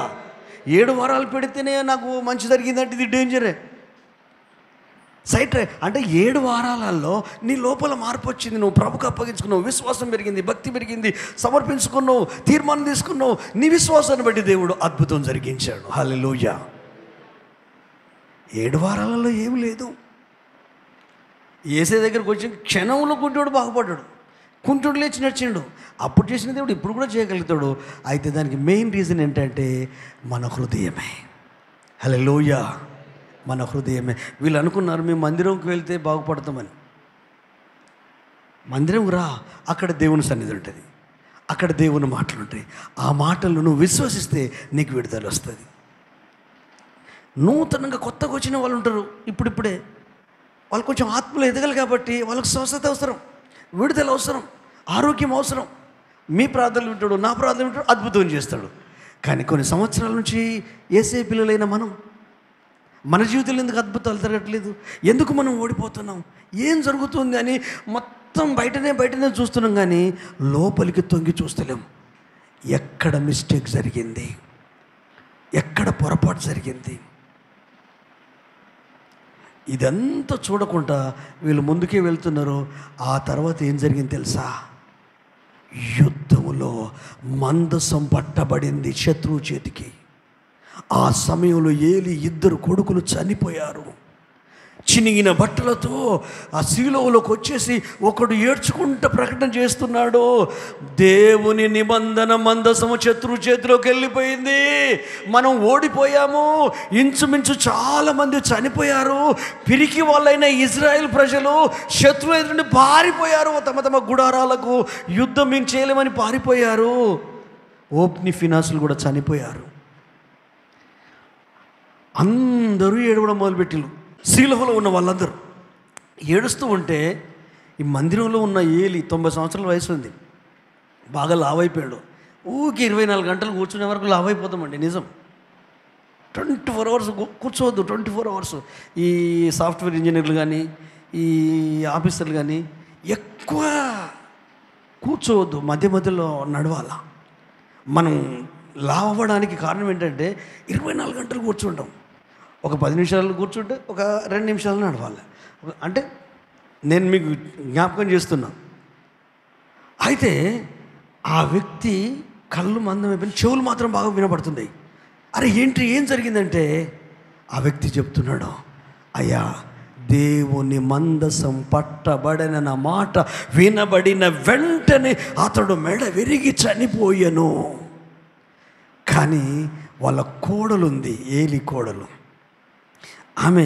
S1: 7 వారాలు పెడితేనే నాకు మంచి జరిగిందంటే ఇది డేంజరే. సైట్ అంటే 7 వారాలలో నీ లోపల మార్పు వచ్చింది, నువ్వు ప్రభుకు అప్పగించుకున్నావు, విశ్వాసం పెరిగింది, భక్తి పెరిగింది, సమర్పించుకున్నావు, తీర్మానం తీసుకున్నావు, నీ విశ్వాసాన్ని బట్టి దేవుడు అద్భుతం జరిగించాడు. హల్లెలూయా. 7 వారాలలో ఏమి లేదు. యేసయ్య దగ్గరకు వచ్చి క్షణంలో కుంటోడు బాగుపడ్డాడు, కుంటోడు లేచి నడిచిండు. అప్పుడు చేసిన దేవుడు ఇప్పుడు కూడా చేయగలుగుతాడు. అయితే దానికి మెయిన్ రీజన్ ఏంటంటే మన హృదయమే. హల్లెలూయా. మన హృదయమే. వీళ్ళు అనుకున్నారు మేము మందిరంకి వెళ్తే బాగుపడతామని. మందిరం రా, అక్కడ దేవుని సన్నిధి ఉంటుంది, అక్కడ దేవుని మాటలు ఉంటాయి. ఆ మాటలు నువ్వు విశ్వసిస్తే నీకు విడుదల వస్తుంది. నూతనంగా కొత్తగా వచ్చిన వాళ్ళు ఉంటారు. ఇప్పుడిప్పుడే వాళ్ళు కొంచెం ఆత్మలో ఎదగాలి కాబట్టి వాళ్ళకి స్వస్థత అవసరం, విడుదల అవసరం, ఆరోగ్యం అవసరం. మీ ప్రార్థనలు వింటాడు, నా ప్రార్థనలు వింటాడు, అద్భుతం చేస్తాడు. కానీ కొన్ని సంవత్సరాల నుంచి ఏసే పిల్లలైన మన జీవితంలో ఎందుకు అద్భుతాలు జరగట్లేదు? ఎందుకు మనం ఓడిపోతున్నాం? ఏం జరుగుతుంది అని మొత్తం బయటనే చూస్తున్నాం, కానీ లోపలికి తొంగి చూస్తలేం. ఎక్కడ మిస్టేక్ జరిగింది, ఎక్కడ పొరపాటు జరిగింది, ఇదంతా చూడకుండా వీళ్ళు ముందుకే వెళ్తున్నారు. ఆ తర్వాత ఏం జరిగింది తెలుసా? యుద్ధములో మందసం పట్టబడింది శత్రువు చేతికి. ఆ సమయంలో ఏలి 2 కొడుకులు చనిపోయారు. చినిగిన బట్టలతో ఆ శిలువలోకి వచ్చేసి ఒకడు ఏడ్చుకుంటూ ప్రకటన చేస్తున్నాడు, దేవుని నిబంధన మందసము శత్రువు చేతిలోకి వెళ్ళిపోయింది, మనం ఓడిపోయాము. ఇంచుమించు చాలామంది చనిపోయారు. పిరికి వాళ్ళైన ఇజ్రాయెల్ ప్రజలు శత్రువు ఎదురుండి పారిపోయారు. తమ గుడారాలకు యుద్ధం మేము చేయలేమని పారిపోయారు. ఓప్ని ఫినాన్సులు కూడా చనిపోయారు. అందరూ ఏడవడం మొదలుపెట్టిరు. శిలువలో ఉన్న వాళ్ళందరూ ఏడుస్తూ ఉంటే ఈ మందిరంలో ఉన్న ఏలి 90 సంవత్సరాల వయసు ఉంది, బాగా లావైపోయాడు. ఊరికి 24 గంటలు కూర్చునే వరకు లావైపోతామండి. నిజం. 24 అవర్స్ కూర్చోవద్దు. 24 అవర్స్ ఈ సాఫ్ట్వేర్ ఇంజనీర్లు కానీ, ఈ ఆఫీసర్లు కానీ ఎక్కువ కూర్చోవద్దు, మధ్యలో నడవాలా. మనం లావ్ అవ్వడానికి కారణం ఏంటంటే 24 గంటలు కూర్చుంటాం. ఒక 10 నిమిషాలు కూర్చుంటే ఒక 2 నిమిషాలు నడవాలి. అంటే నేను మీకు జ్ఞాపకం చేస్తున్నా. అయితే ఆ వ్యక్తి కళ్ళు మందమైపోయిన, చెవులు మాత్రం బాగా వినపడుతుంది. అరే ఏంటి, ఏం జరిగిందంటే ఆ వ్యక్తి చెప్తున్నాడు, అయ్యా దేవుని మందసం పట్టబడిన మాట వినబడిన వెంటనే అతడు మెడ విరిగి చనిపోయెను. కానీ వాళ్ళ కోడలుంది, ఏలి కోడలు. ఆమె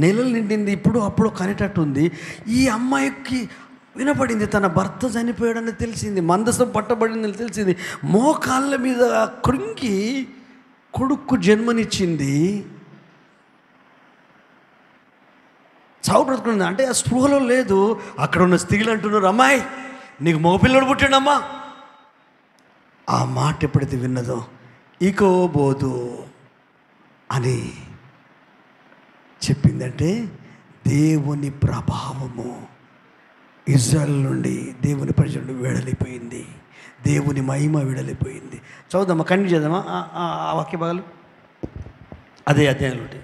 S1: నెలలు నిండింది, ఇప్పుడు అప్పుడు కనేటట్టు ఉంది. ఈ అమ్మాయికి వినపడింది తన భర్త చనిపోయాడని తెలిసింది, మందసం పట్టబడిందని తెలిసింది. మోకాళ్ళ మీద కృంగి కొడుకు జన్మనిచ్చింది. చావు బ్రతుకుంది. అంటే ఆ స్పృహలో లేదు. అక్కడ ఉన్న స్త్రీలు అంటున్నారు, అమ్మాయి నీకు మగపిల్లడు పుట్టాడమ్మా. ఆ మాట ఎప్పుడైతే విన్నదో ఇకోబోదు అని చెప్పిందంటే దేవుని ప్రభావము ఇజ్రాయెల్ నుండి, దేవుని ప్రజల నుండి వెడలిపోయింది. దేవుని మహిమ వెడలిపోయింది. చదువుదామా, కంటిన్యూ చేద్దామా ఆ వాక్య భాగాలు? అదే అధ్యాయంలో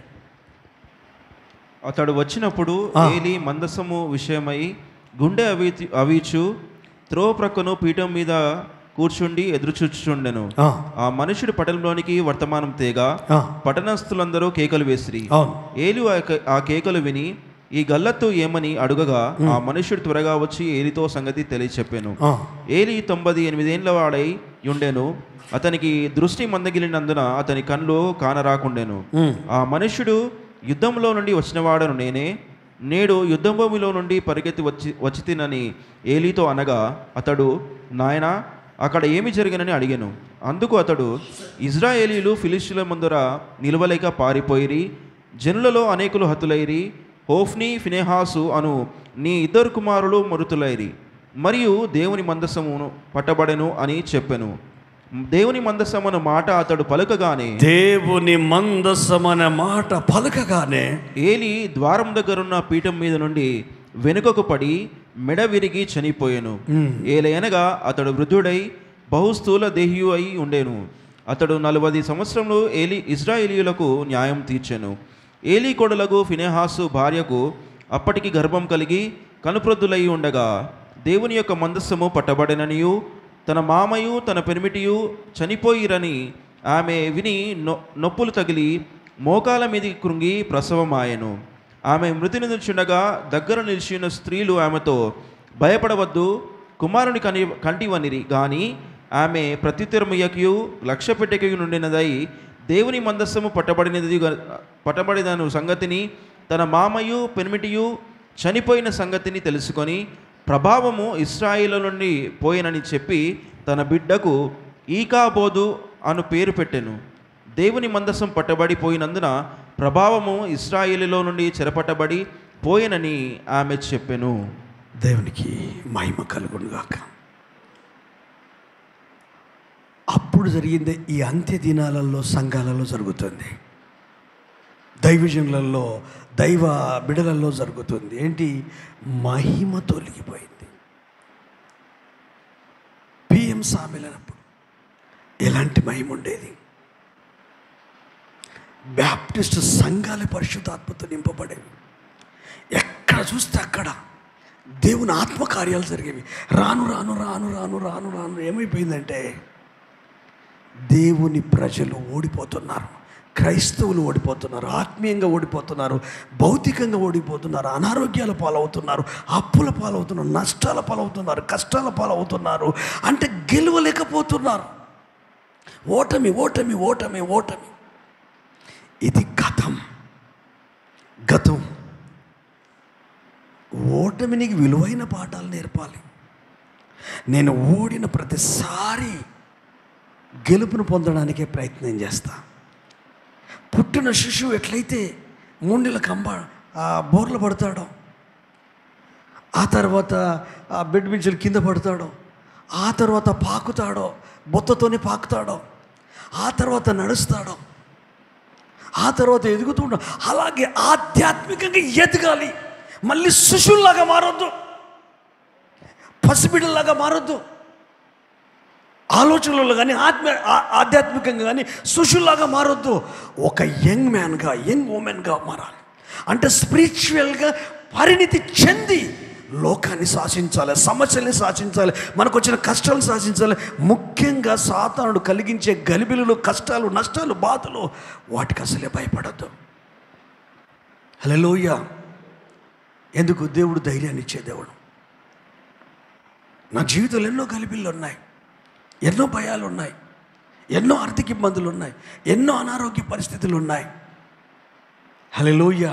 S2: అతడు వచ్చినప్పుడు ఏలి మందసము విషయమై గుండె అవీచు త్రోవ ప్రక్కను పీఠం మీద కూర్చుండి ఎదురుచూచుచుండెను. ఆ మనుషుడు పట్టణంలోనికి వర్తమానం తేగా పట్టణస్థులందరూ కేకలు వేసిరి. ఏలి ఆ కేకలు విని ఈ గల్లత్తు ఏమని అడుగగా ఆ మనుషుడు త్వరగా వచ్చి ఏలితో సంగతి తెలియచెప్పాను. ఏలి 98 ఏండ్ల వాడై ఉండెను. అతనికి దృష్టి మందగిలినందున అతని కళ్ళు కానరాకుండెను. ఆ మనుష్యుడు యుద్ధంలో నుండి వచ్చినవాడను నేనే, నేడు యుద్ధభూమిలో నుండి పరిగెత్తి వచ్చి తినని ఏలితో అనగా అతడు, నాయనా అక్కడ ఏమి జరిగినని అడిగాను. అందుకు అతడు, ఇజ్రాయేలీలు ఫిలిష్యుల ముందర నిలవలేక పారిపోయిరి, జనులలో అనేకులు హతులైరి, హోఫ్ని ఫినెహాసు అను నీ 2 కుమారులు మృతులైరి, మరియు దేవుని మందసమును పట్టబడెను అని చెప్పెను. దేవుని మందసమన మాట అతడు పలుకగానే, దేవుని మందసమన మాట పలుకగానే ఏలి ద్వారం దగ్గరున్న పీఠం మీద నుండి వెనుకకు పడి మెడ విరిగి చనిపోయాను. ఏలయనగా అతడు వృద్ధుడై బహుస్థూల దేహియు అయి ఉండేను. అతడు 40 సంవత్సరములు ఇజ్రాయేలీయులకు న్యాయం తీర్చెను. ఏలీ కొడులకు ఫినెహాసు భార్యకు అప్పటికి గర్భం కలిగి కనుప్రొద్దులై ఉండగా దేవుని యొక్క మందస్సము పట్టబడిననియు తన మామయు తన పెనిమిటియు చనిపోయిరని ఆమె విని నొప్పులు తగిలి మోకాల మీదికి కృంగి ప్రసవమాయెను. ఆమె మృతి నిలుచుండగా దగ్గర నిలిచిన స్త్రీలు ఆమెతో, భయపడవద్దు, కుమారుని కంటివనిరి. కానీ ఆమె ప్రత్యుత్తరముయకియు లక్ష్య పెట్టెకయు నుండినదై దేవుని మందస్సము పట్టబడిన సంగతిని తన మామయు పెనిమిటియు చనిపోయిన సంగతిని తెలుసుకొని ప్రభావము ఇశ్రాయేలు నుండి పోయినని చెప్పి తన బిడ్డకు ఈకాబోదు అను పేరు పెట్టెను. దేవుని మందసం పట్టబడిపోయినందున ప్రభావము ఇశ్రాయేలులో నుండి చెరపట్టబడి పోయినని ఆమె చెప్పెను.
S1: దేవునికి మహిమ కలుగునుగాక. అప్పుడు జరిగిందే ఈ అంత్య దినాలలో సంఘాలలో జరుగుతుంది, దైవజనులలో దైవ బిడలలో జరుగుతుంది. ఏంటి? మహిమ తొలగిపోయింది. పిఎం సామెలనప్పుడు ఎలాంటి మహిమ ఉండేది? బ్యాప్టిస్ట్ సంఘాల పరిశుద్ధాత్మతో నింపబడేవి. ఎక్కడ చూస్తే అక్కడ దేవుని ఆత్మకార్యాలు జరిగేవి. రాను రాను రాను రాను రాను రాను ఏమైపోయిందంటే దేవుని ప్రజలు ఓడిపోతున్నారు, క్రైస్తవులు ఓడిపోతున్నారు, ఆత్మీయంగా ఓడిపోతున్నారు, భౌతికంగా ఓడిపోతున్నారు, అనారోగ్యాల పాలవుతున్నారు, అప్పుల పాలవుతున్నారు, నష్టాల పాలవుతున్నారు, కష్టాల పాలవుతున్నారు. అంటే గెలవలేకపోతున్నారు. ఓటమి ఓటమి ఓటమి ఓటమి. ఇది గతం. ఓటమి నీకు విలువైన పాఠాలు నేర్పాలి. నేను ఓడిన ప్రతిసారి గెలుపును పొందడానికే ప్రయత్నం చేస్తా. పుట్టిన శిశువు ఎట్లయితే 3 నెలల బోర్లు పడతాడో, ఆ తర్వాత ఆ బెడ్ మించులు కింద పడతాడో, ఆ తర్వాత పాకుతాడో, బొత్తతోనే పాకుతాడో, ఆ తర్వాత నడుస్తాడో, ఆ తర్వాత ఎదుగుతుండో, అలాగే ఆధ్యాత్మికంగా ఎదగాలి. మళ్ళీ శిశువులాగా మారొద్దు, పసిబిడ్డలాగా మారొద్దు. ఆలోచనలు కానీ ఆధ్యాత్మికంగా కానీ శిశువులాగా మారొద్దు. ఒక యంగ్ మ్యాన్గా, యంగ్ ఉమెన్గా మారాలి. అంటే స్పిరిచువల్గా పరిణితి చెంది లోకాన్ని శాసించాలి, సమస్యల్ని శాసించాలి, మనకు వచ్చిన కష్టాలను శాసించాలి. ముఖ్యంగా సాతానుడు కలిగించే గలిబిలులు, కష్టాలు, నష్టాలు, బాధలు, వాటికి అసలే భయపడద్దు. హల్లెలూయా. ఎందుకు? దేవుడు ధైర్యాన్ని ఇచ్చే దేవుడు. నా జీవితంలో ఎన్నో గలిబిళ్ళు ఉన్నాయి, ఎన్నో భయాలు ఉన్నాయి, ఎన్నో ఆర్థిక ఇబ్బందులు ఉన్నాయి, ఎన్నో అనారోగ్య పరిస్థితులు ఉన్నాయి. హల్లెలూయా.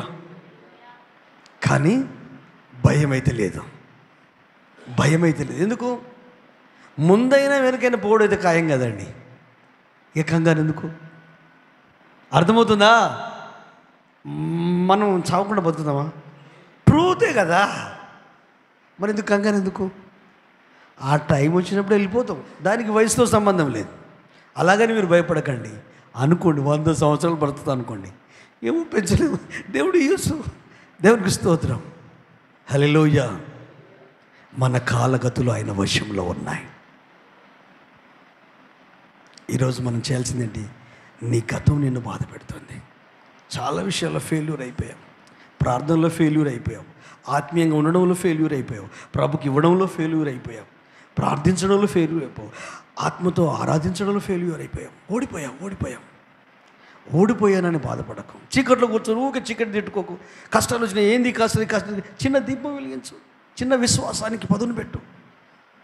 S1: కానీ భయం అయితే లేదు. ఎందుకు? ముందైనా వెనకైనా పోవడైతే ఖాయం కదండి. ఇక కంగారు ఎందుకు? అర్థమవుతుందా? మనం చావకుండా బతుకుతామా? ట్రూతే కదా. మరి ఎందుకు కంగారు ఎందుకు? ఆ టైం వచ్చినప్పుడు వెళ్ళిపోతాం. దానికి వయసుతో సంబంధం లేదు. అలాగని మీరు భయపడకండి. అనుకోండి 100 సంవత్సరాలు బ్రతుకుతా అనుకోండి, ఏమో పెంచలేము. దేవుడు యూసు. దేవునికి స్తోత్రం. హల్లెలూయా. మన కాలగతులు ఆయన వశంలో ఉన్నాయి. ఈరోజు మనం చేయాల్సిందేంటి? నీ గతం నిన్ను బాధ పెడుతుంది. చాలా విషయాల్లో ఫెయిల్యూర్ అయిపోయాం. ప్రార్థనలో ఫెయిల్యూర్ అయిపోయాం, ఆత్మీయంగా ఉండడంలో ఫెయిల్యూర్ అయిపోయాం, ప్రభుకి ఇవ్వడంలో ఫెయిల్యూర్ అయిపోయాం, ప్రార్థించడంలో ఫెయిల్యూర్ అయిపోయాం, ఆత్మతో ఆరాధించడంలో ఫెయిల్యూర్ అయిపోయాం. ఓడిపోయానని బాధపడకు. చీకట్లో కూర్చొని ఊరికే చీకటి తిట్టుకోకు. కష్టాలు వచ్చినాయి, ఏంది కష్టం? చిన్న దీపం వెలిగించు. చిన్న విశ్వాసానికి పదును పెట్టు,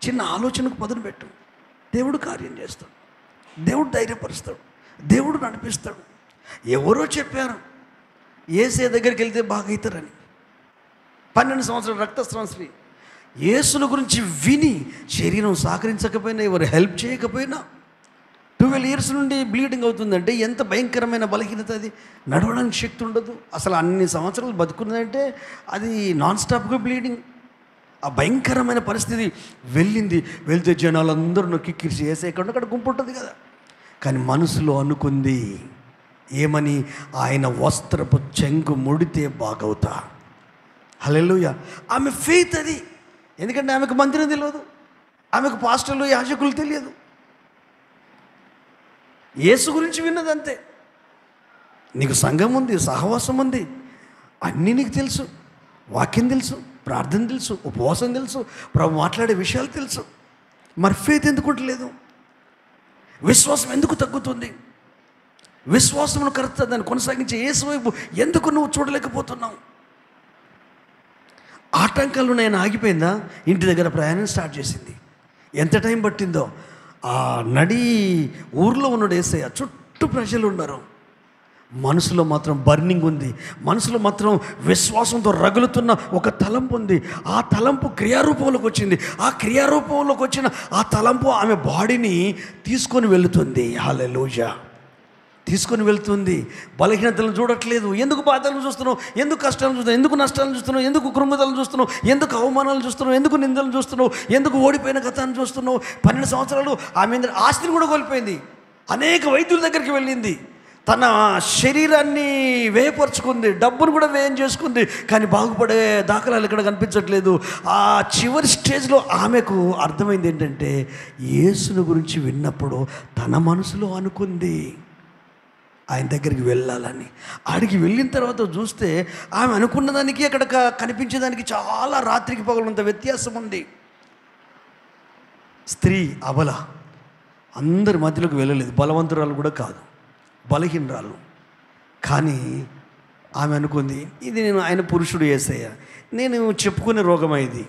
S1: చిన్న ఆలోచనకు పదును పెట్టు. దేవుడు కార్యం చేస్తాడు, దేవుడు ధైర్యపరుస్తాడు, దేవుడు నడిపిస్తాడు. ఎవరో చెప్పారు యేసే దగ్గరికి వెళ్తే బాగా అవుతారని. 12 సంవత్సరాల రక్తస్రావం స్త్రీ యేసుల గురించి విని శరీరం సహకరించకపోయినా, ఎవరు హెల్ప్ చేయకపోయినా 12 years నుండి బ్లీడింగ్ అవుతుందంటే ఎంత భయంకరమైన బలహీనత అది. నడవడానికి శక్తి ఉండదు. అసలు అన్ని సంవత్సరాలు బతుకున్నదంటే అది నాన్ స్టాప్గా బ్లీడింగ్. ఆ భయంకరమైన పరిస్థితి వెళ్తే జనాలందరూ నొక్కిరిసి వేసేయకుండా అక్కడ గుంపు ఉంటుంది కదా. కానీ మనసులో అనుకుంది ఏమని? ఆయన వస్త్రపు చెంగు ముడితే బాగవుతా. హల్లెలూయా. ఆమె ఫెయిత్ అది. ఎందుకంటే ఆమెకు మందిరం తెలియదు, ఆమెకు పాస్టర్లు, యాజకులు తెలియదు. యేసు గురించి విన్నదంతే. నీకు సంఘం ఉంది, సహవాసం ఉంది, అన్నీ నీకు తెలుసు, వాక్యం తెలుసు, ప్రార్థన తెలుసు, ఉపవాసం తెలుసు, ప్రభు మాట్లాడే విషయాలు తెలుసు. మరి ఫెయిత్ ఎందుకు ఉండలేదు? విశ్వాసం ఎందుకు తగ్గుతుంది? విశ్వాసమును కరెక్ట్ దాన్ని కొనసాగించే యేసు వైపు ఎందుకు నువ్వు చూడలేకపోతున్నావు? ఆటంకాలు నేను ఆగిపోయిందా? ఇంటి దగ్గర ప్రయాణం స్టార్ట్ చేసింది. ఎంత టైం పట్టిందో. ఆ నడి ఊర్లో ఉన్నాడు యేసయ్య, చుట్టూ ప్రజలు ఉన్నారు. మనసులో మాత్రం బర్నింగ్ ఉంది. మనసులో మాత్రం విశ్వాసంతో రగులుతున్న ఒక తలంపు ఉంది. ఆ తలంపు క్రియారూపంలోకి వచ్చింది. ఆ క్రియారూపంలోకి వచ్చిన ఆ తలంపు ఆమె బాడీని తీసుకొని వెళుతుంది. హల్లెలూయా. తీసుకొని వెళ్తుంది. బలహీనతలను చూడట్లేదు. ఎందుకు బాధలను చూస్తున్నావు, ఎందుకు కష్టాలను చూస్తున్నావు, ఎందుకు నష్టాలను చూస్తున్నావు, ఎందుకు కృంగుదలను చూస్తున్నావు, ఎందుకు అవమానాలు చూస్తున్నావు, ఎందుకు నిందలను చూస్తున్నావు, ఎందుకు ఓడిపోయిన గతాన్ని చూస్తున్నావు. 12 సంవత్సరాలు ఆమె ఆస్తిని కూడా కోల్పోయింది. అనేక వైద్యుల దగ్గరికి వెళ్ళింది. తన శరీరాన్ని వ్యయపరుచుకుంది, డబ్బును కూడా వ్యయం చేసుకుంది. కానీ బాగుపడే దాఖలాలు ఇక్కడ కనిపించట్లేదు. ఆ చివరి స్టేజ్లో ఆమెకు అర్థమైంది ఏంటంటే, యేసుని గురించి విన్నప్పుడు తన మనసులో అనుకుంది ఆయన దగ్గరికి వెళ్ళాలని. ఆడికి వెళ్ళిన తర్వాత చూస్తే ఆమె అనుకున్న దానికి అక్కడ కనిపించేదానికి చాలా రాత్రికి పగలంత వ్యత్యాసం ఉంది. స్త్రీ అబల, అందరి మధ్యలోకి వెళ్ళలేదు. బలవంతురాలు కూడా కాదు, బలహీనరాలు. కానీ ఆమె అనుకుంది, ఇది ఆయన పురుషుడు యేసయ్య, నేను చెప్పుకునే రోగమా ఇది,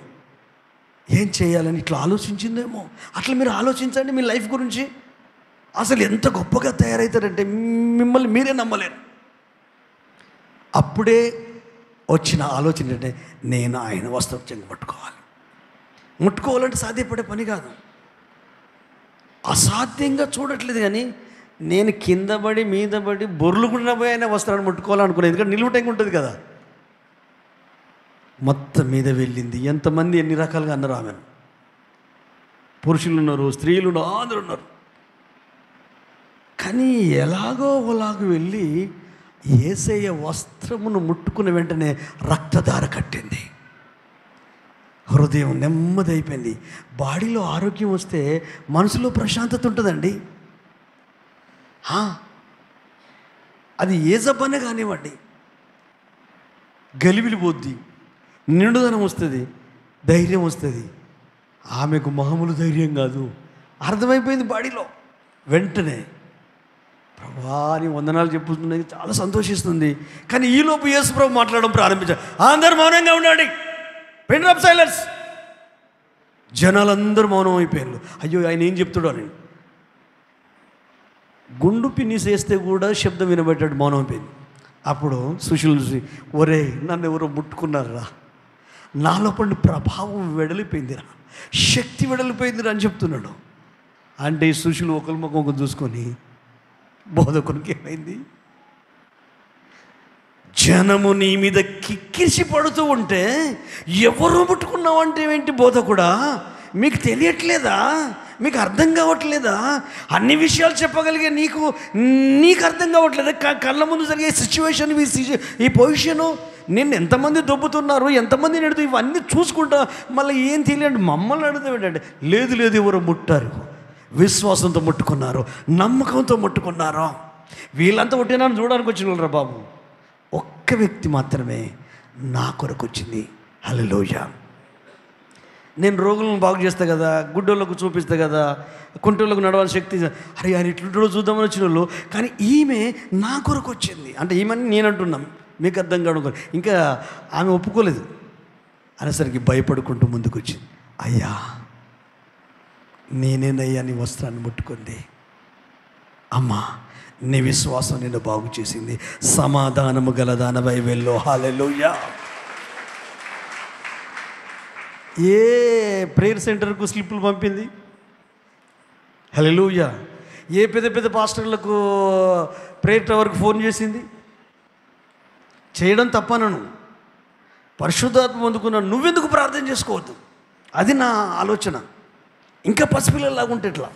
S1: ఏం చేయాలని ఇట్లా ఆలోచించిందేమో. అట్లా మీరు ఆలోచించండి మీ లైఫ్ గురించి. అసలు ఎంత గొప్పగా తయారవుతారంటే మిమ్మల్ని మీరే నమ్మలేరు. అప్పుడే వచ్చిన ఆలోచన ఏంటంటే, నేను ఆయన వస్త్రం ముట్టుకోవాలంటే సాధ్యపడే పని కాదు. అసాధ్యంగా చూడట్లేదు. కానీ నేను కింద పడి మీద పడి బొర్లు కూడా పోయి ఆయన వస్త్రాన్ని ముట్టుకోవాలనుకున్నాను. ఎందుకంటే నిలువుటంగా ఉంటుంది కదా. మొత్తం మీద వెళ్ళింది. ఎంతమంది ఎన్ని రకాలుగా అన్నారు ఆమెను. పురుషులు ఉన్నారు, స్త్రీలు ఉన్నారు, అందరూ ఉన్నారు. కానీ ఎలాగో అలాగో వెళ్ళి యేసయ్య వస్త్రమును ముట్టుకున్న వెంటనే రక్తధార కట్టింది. హృదయం నెమ్మది అయిపోయింది. బాడీలో ఆరోగ్యం వస్తే మనసులో ప్రశాంతత ఉంటుందండి. అది ఏ జబ్బనే కానివ్వండి, గలిబిలి పోద్ది, నిండుదనం వస్తుంది, ధైర్యం వస్తుంది. ఆమెకు మామూలు ధైర్యం కాదు, అర్థమైపోయింది బాడీలో. వెంటనే ప్రభా నీ వందనాలు చెప్పుతున్నది చాలా సంతోషిస్తుంది. కానీ ఈలోపు యేసు ప్రభు మాట్లాడడం ప్రారంభించారు. అందరూ మౌనంగా ఉండండి, పిన్ ఆఫ్ సైలెన్స్. జనాలందరూ మౌనం అయిపోయారు. అయ్యో ఆయన ఏం చెప్తాడో అని. గుండు పిన్నిస్ వేస్తే కూడా శబ్దం వినబెట్టాడు, మౌనం అయిపోయింది. అప్పుడు సుశీలు చూసి, ఒరే నన్ను ఎవరో ముట్టుకున్నారా, నాలో పడిన ప్రభావం వెడలిపోయిందిరా, శక్తి వెడలిపోయిందిరా అని చెప్తున్నాడు. అంటే సుశీలు ఒకరి ముఖం ఒకరు చూసుకొని, బోధకునికి ఏమైంది, జనము నీ మీద కిక్కిరిసి పడుతూ ఉంటే ఎవరు ముట్టుకున్నావంటే ఏంటి బోధకుడా, మీకు తెలియట్లేదా, మీకు అర్థం కావట్లేదా, అన్ని విషయాలు చెప్పగలిగే నీకు అర్థం కావట్లేదా, కళ్ళ ముందు జరిగే సిచ్యువేషన్, ఈ పొజిషను, నిన్ను ఎంతమంది దొబ్బుతున్నారు, ఎంతమంది నెడుతూ, ఇవన్నీ చూసుకుంటా మళ్ళీ ఏం తెలియండి మమ్మల్ని అడుగుతాం ఏంటంటే, లేదు ఎవరు ముట్టారు, విశ్వాసంతో ముట్టుకున్నారు, నమ్మకంతో ముట్టుకున్నారు. వీళ్ళంతా పుట్టినాను చూడడానికి వచ్చిన వాళ్ళరా బాబు. ఒక్క వ్యక్తి మాత్రమే నా కొరకు వచ్చింది. హల్లెలూయా. నేను రోగులను బాగు చేస్తా కదా, గుడ్డోళ్ళకు చూపిస్తా కదా, కుంటోళ్ళకు నడవాలని శక్తి, అరే ఆయన ఇట్లుంటో చూద్దామని వచ్చిన వాళ్ళు. కానీ ఈమె నా కొరకు వచ్చింది. అంటే ఈమెని నేను అంటున్నాం, మీకు అర్థం కావడం. ఇంకా ఆమె ఒప్పుకోలేదు అనేసరికి భయపడుకుంటూ ముందుకు వచ్చింది. అయ్యా నేనేనయ్యా నీ వస్త్రాన్ని ముట్టుకుంది. అమ్మా నీ విశ్వాసం నిన్ను బాగు చేసింది, సమాధానము గలదానవై వెళ్ళు. హల్లెలూయా. ఏ ప్రేయర్ సెంటర్కు స్లిప్పులు పంపింది? హల్లెలూయా. ఏ పెద్ద పాస్టర్లకు ప్రేయర్ టవర్కు ఫోన్ చేసింది? చేయడం తప్పనను, పరిశుద్ధాత్మ పొందుకున్న నువ్వెందుకు ప్రార్థన చేసుకోవద్దు? అది నా ఆలోచన. ఇంకా పసిపిల్లలాగా ఉంటే ఎట్లా?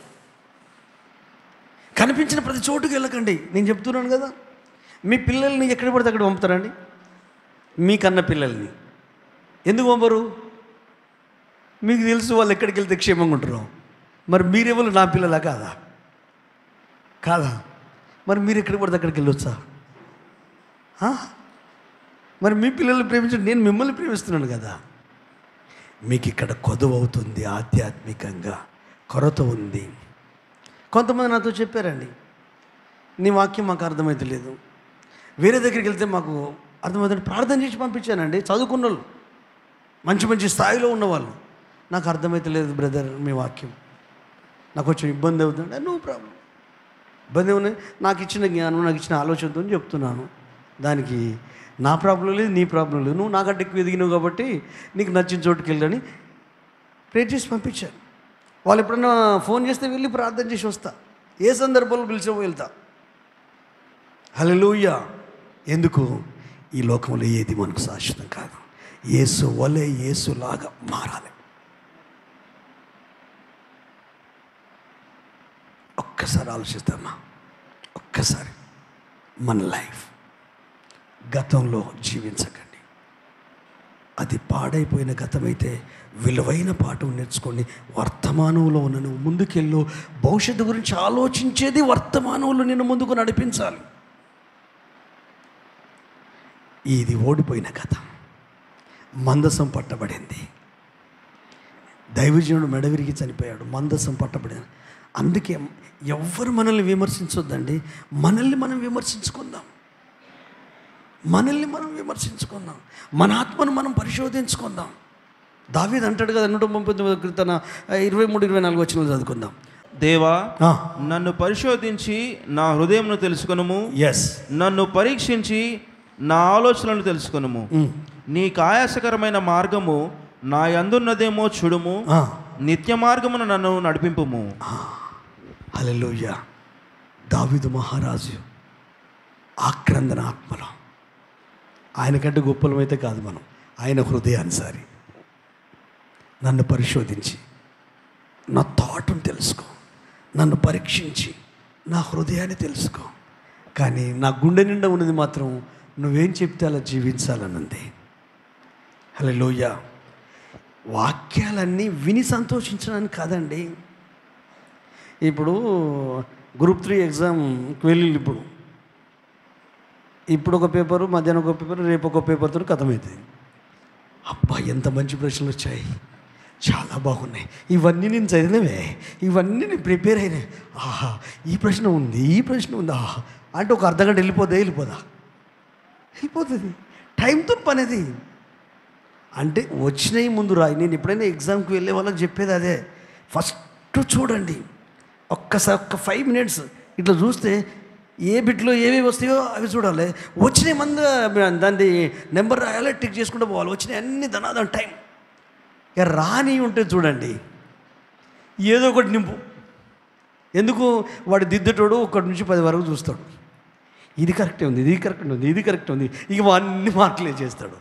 S1: కనిపించిన ప్రతి చోటుకి వెళ్ళకండి. నేను చెప్తున్నాను కదా, మీ పిల్లల్ని ఎక్కడ పడితే అక్కడ పంపుతారండి. మీకన్న పిల్లల్ని ఎందుకు పంపరు? మీకు తెలుసు వాళ్ళు ఎక్కడికి వెళ్తే క్షేమంగా ఉంటారు. మరి మీరెవరు నా పిల్లలా కాదా? మరి మీరు ఎక్కడికి పడితే అక్కడికి వెళ్ళొచ్చా? మరి మీ పిల్లల్ని ప్రేమించండి, నేను మిమ్మల్ని ప్రేమిస్తున్నాను కదా. మీకు ఇక్కడ కొదువ అవుతుంది, ఆధ్యాత్మికంగా కొరత ఉంది. కొంతమంది నాతో చెప్పారండి, నీ వాక్యం మాకు అర్థమైతే లేదు, వేరే దగ్గరికి వెళ్తే మాకు అర్థమవుతుంది. ప్రార్థన చేసి పంపించానండి, చదువుకున్న వాళ్ళు, మంచి స్థాయిలో ఉన్నవాళ్ళు. నాకు అర్థమైతే లేదు బ్రదర్ మీ వాక్యం, నాకు కొంచెం ఇబ్బంది అవుతుంది. నో ప్రాబ్లం, ఇబ్బంది ఏమన్నా, నాకు ఇచ్చిన జ్ఞానం, నాకు ఇచ్చిన ఆలోచనతో చెప్తున్నాను. దానికి నా ప్రాబ్లం లేదు, నీ ప్రాబ్లం లేదు. నువ్వు నాకంటే ఎక్కువ ఎదిగినావు కాబట్టి నీకు నచ్చిన చోటుకి వెళ్ళని ప్రేర్ చేసి పంపించాను. వాళ్ళు ఎప్పుడన్నా ఫోన్ చేస్తే వెళ్ళి ప్రార్థన చేసి వస్తా, ఏ సందర్భంలో పిలిచామో వెళ్తా. హల్లెలూయా. ఎందుకు? ఈ లోకంలో ఏది మనకు శాశ్వతం కాదు. యేసు వలె, యేసులాగా మారాలి. ఒక్కసారి ఆలోచిస్తామా? ఒక్కసారి మన లైఫ్ గతంలో జీవించకండి. అది పాడైపోయిన గతమైతే విలువైన పాఠం నేర్చుకోండి. వర్తమానంలో ఉన్న నువ్వు ముందుకెళ్ళు. భవిష్యత్తు గురించి ఆలోచించేది వర్తమానంలో నిన్ను ముందుకు నడిపించాలి. ఇది ఓడిపోయిన కథ. మందసం పట్టబడింది. దైవజనుడు మెడ విరిగి చనిపోయాడు. మందసం పట్టబడింది. అందుకే ఎవ్వరు మనల్ని విమర్శించొద్దండి. మనల్ని మనం విమర్శించుకుందాం. మన ఆత్మను మనం పరిశోధించుకుందాం. దావీదు అంటాడు కదా 139 తన 23-24 వచనాలు చదువుకుందాం.
S2: దేవా, నన్ను పరిశోధించి నా హృదయంను తెలుసుకొనుము. నన్ను పరీక్షించి నా ఆలోచనలను తెలుసుకొనుము. నీకు ఆయాసకరమైన మార్గము నా యందున్నదేమో చూడుము. నిత్య మార్గమును నన్ను నడిపింపుము.
S1: హల్లెలూయా. దావీదు మహారాజు ఆక్రందన ఆత్మలో, ఆయనకంటే గొప్పలమైతే కాదు మనం, ఆయన హృదయానుసారి. నన్ను పరిశోధించి నా థాట్ను తెలుసుకో, నన్ను పరీక్షించి నా హృదయాన్ని తెలుసుకో. కానీ నా గుండె నిండా ఉన్నది మాత్రం నువ్వేం చెప్తే అలా జీవించాలనుంది. హల్లెలూయా. వాక్యాలన్నీ విని సంతోషించడానికి కాదండి. ఇప్పుడు గ్రూప్ 3 ఎగ్జామ్కి వెళ్ళి ఇప్పుడు ఒక పేపరు, మధ్యాహ్నం ఒక పేపరు, రేపు ఒక పేపర్తో కథమవుతుంది. అబ్బా, ఎంత మంచి ప్రశ్నలు వచ్చాయి, చాలా బాగున్నాయి, ఇవన్నీ నేను చదివినవే, ఇవన్నీ నేను ప్రిపేర్ అయినాయి, ఆహా ఈ ప్రశ్న ఉంది, ఈ ప్రశ్న ఉంది, ఆహా అంటే ఒక అర్ధగంట వెళ్ళిపోదా? వెళ్ళిపోతుంది. టైంతో పనేది. అంటే వచ్చినాయి ముందు రాయి. నేను ఎప్పుడైనా ఎగ్జామ్కి వెళ్ళే వాళ్ళకి చెప్పేది అదే. ఫస్ట్ చూడండి, ఒక్కసారి 5 మినిట్స్ ఇట్లా చూస్తే ఏ బిట్లో ఏవి వస్తాయో అవి చూడాలి. వచ్చినాయి మంది దాన్ని నెంబర్ రాయాలి, టిక్ చేసుకుంటూ పోవాలి. వచ్చినాయి అన్ని ధనాదం టైం. ఇక రాని ఉంటే చూడండి, ఏదో ఒకటి నింపు. ఎందుకు? వాడు దిద్దేటోడు 1 నుంచి 10 వరకు చూస్తాడు. ఇది కరెక్టే ఉంది, ఇది కరెక్ట్ ఉంది, ఇది కరెక్ట్ ఉంది, ఇక అన్ని మార్కులే చేస్తాడు.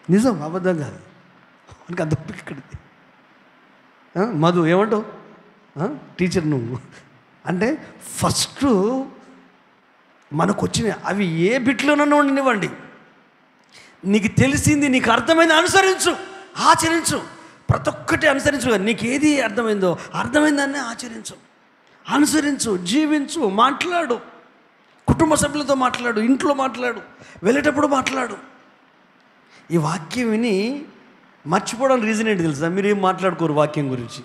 S1: నిజం, అబద్ధం కాదు. మనకి అంత ఇక్కడిది. మధు ఏమంటావు? టీచర్ నువ్వు అంటే ఫస్ట్ మనకు వచ్చినాయి అవి ఏ బిట్లోనన్నా ఉండనివ్వండి, నీకు తెలిసింది, నీకు అర్థమైంది అనుసరించు, ఆచరించు. ప్రతి ఒక్కటి అనుసరించు. నీకు ఏది అర్థమైందో అర్థమైందాన్ని అనుసరించు, జీవించు, మాట్లాడు, కుటుంబ సభ్యులతో మాట్లాడు, ఇంట్లో మాట్లాడు, వెళ్ళేటప్పుడు మాట్లాడు. ఈ వాక్యం విని మర్చిపోవడానికి రీజన్ ఏంటి తెలుసా? మీరు ఏం మాట్లాడుకోరు వాక్యం గురించి.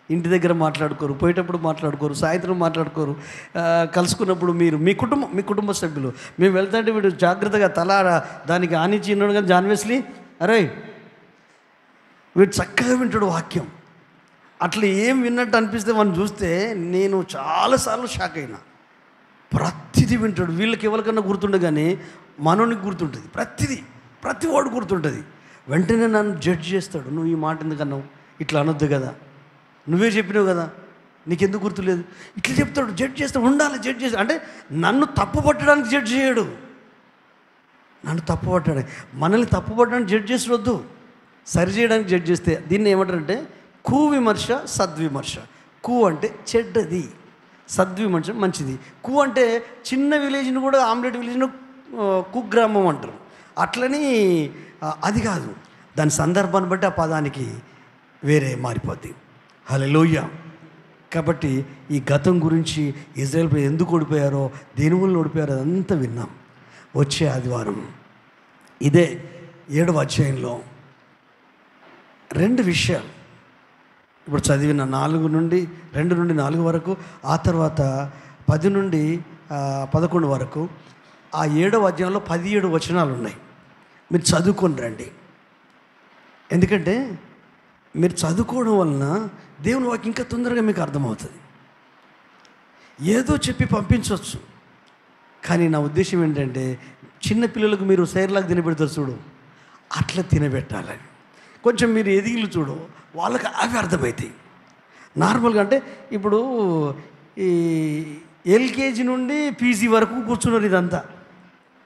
S1: ఇంటి దగ్గర మాట్లాడుకోరు, పోయేటప్పుడు మాట్లాడుకోరు, సాయంత్రం మాట్లాడుకోరు, కలుసుకున్నప్పుడు మీరు మీ కుటుంబ సభ్యులు మేము వెళ్తుంటే వీడు జాగ్రత్తగా తల దానికి ఆనిచ్చి ఉన్నాడు కానీ జాన్ వెస్లీ, అరే వీడు చక్కగా వింటాడు వాక్యం. అట్లా ఏం విన్నట్టు అనిపిస్తే మనం చూస్తే నేను చాలాసార్లు షాక్ అయినా. ప్రతిదీ వింటాడు. వీళ్ళకి ఎవరికన్నా గుర్తుండే కానీ మనోనికి గుర్తుంటుంది. ప్రతి వాడు గుర్తుంటుంది. వెంటనే నన్ను జడ్జ్ చేస్తాడు. నువ్వు ఈ మాట ఎందుకన్నావు, ఇట్లా అనొద్దు కదా, నువ్వే చెప్పినావు కదా, నీకెందుకు గుర్తులేదు, ఇట్లా చెప్తాడు. జడ్జ్ చేస్తాడు. ఉండాలి జడ్జ్ చేస్తాడు. అంటే నన్ను తప్పు పట్టడానికి జడ్జ్ చేయడు, నన్ను తప్పు పట్టడానికి. మనల్ని తప్పు పట్టడానికి జడ్జ్ చేసి వద్దు, సరి చేయడానికి జడ్జ్ చేస్తే. దీన్ని ఏమంటారంటే కువిమర్శ, సద్విమర్శ. కు అంటే చెడ్డది, సద్విమర్శ మంచిది. కు అంటే చిన్న విలేజ్ని కూడా ఆమ్లెట్ విలేజ్ను కుగ్రామం అంటారు. అట్లని అది కాదు, దాని సందర్భాన్ని బట్టి ఆ పదానికి వేరే మారిపోద్ది. హల్లెలూయా. కాబట్టి ఈ గతం గురించి, ఇజ్రాయేల్ ఎందుకు ఓడిపోయారో, దేని వల్ల ఓడిపోయారో అదంతా విన్నాం. వచ్చే ఆదివారం ఇదే 7వ అధ్యాయంలో 2 విషయాలు ఇప్పుడు చదివిన 2 నుండి 4 వరకు, ఆ తర్వాత 10 నుండి 11 వరకు, ఆ 7వ అధ్యాయంలో 17 వచనాలు ఉన్నాయి. మీరు చదువుకొని రండి. ఎందుకంటే మీరు చదువుకోవడం వలన దేవుని వాక్యం ఇంకా తొందరగా మీకు అర్థమవుతుంది. ఏదో చెప్పి పంపించవచ్చు, కానీ నా ఉద్దేశం ఏంటంటే చిన్నపిల్లలకు మీరు సైర్లాగా తినబెడతారు చూడు, అట్లా తినబెట్టాలని. కొంచెం మీరు ఎదిగిలు చూడు, వాళ్ళకి అవి అర్థమవుతాయి. నార్మల్గా అంటే ఇప్పుడు ఎల్కేజీ నుండి పీజీ వరకు కూర్చున్నారు. ఇదంతా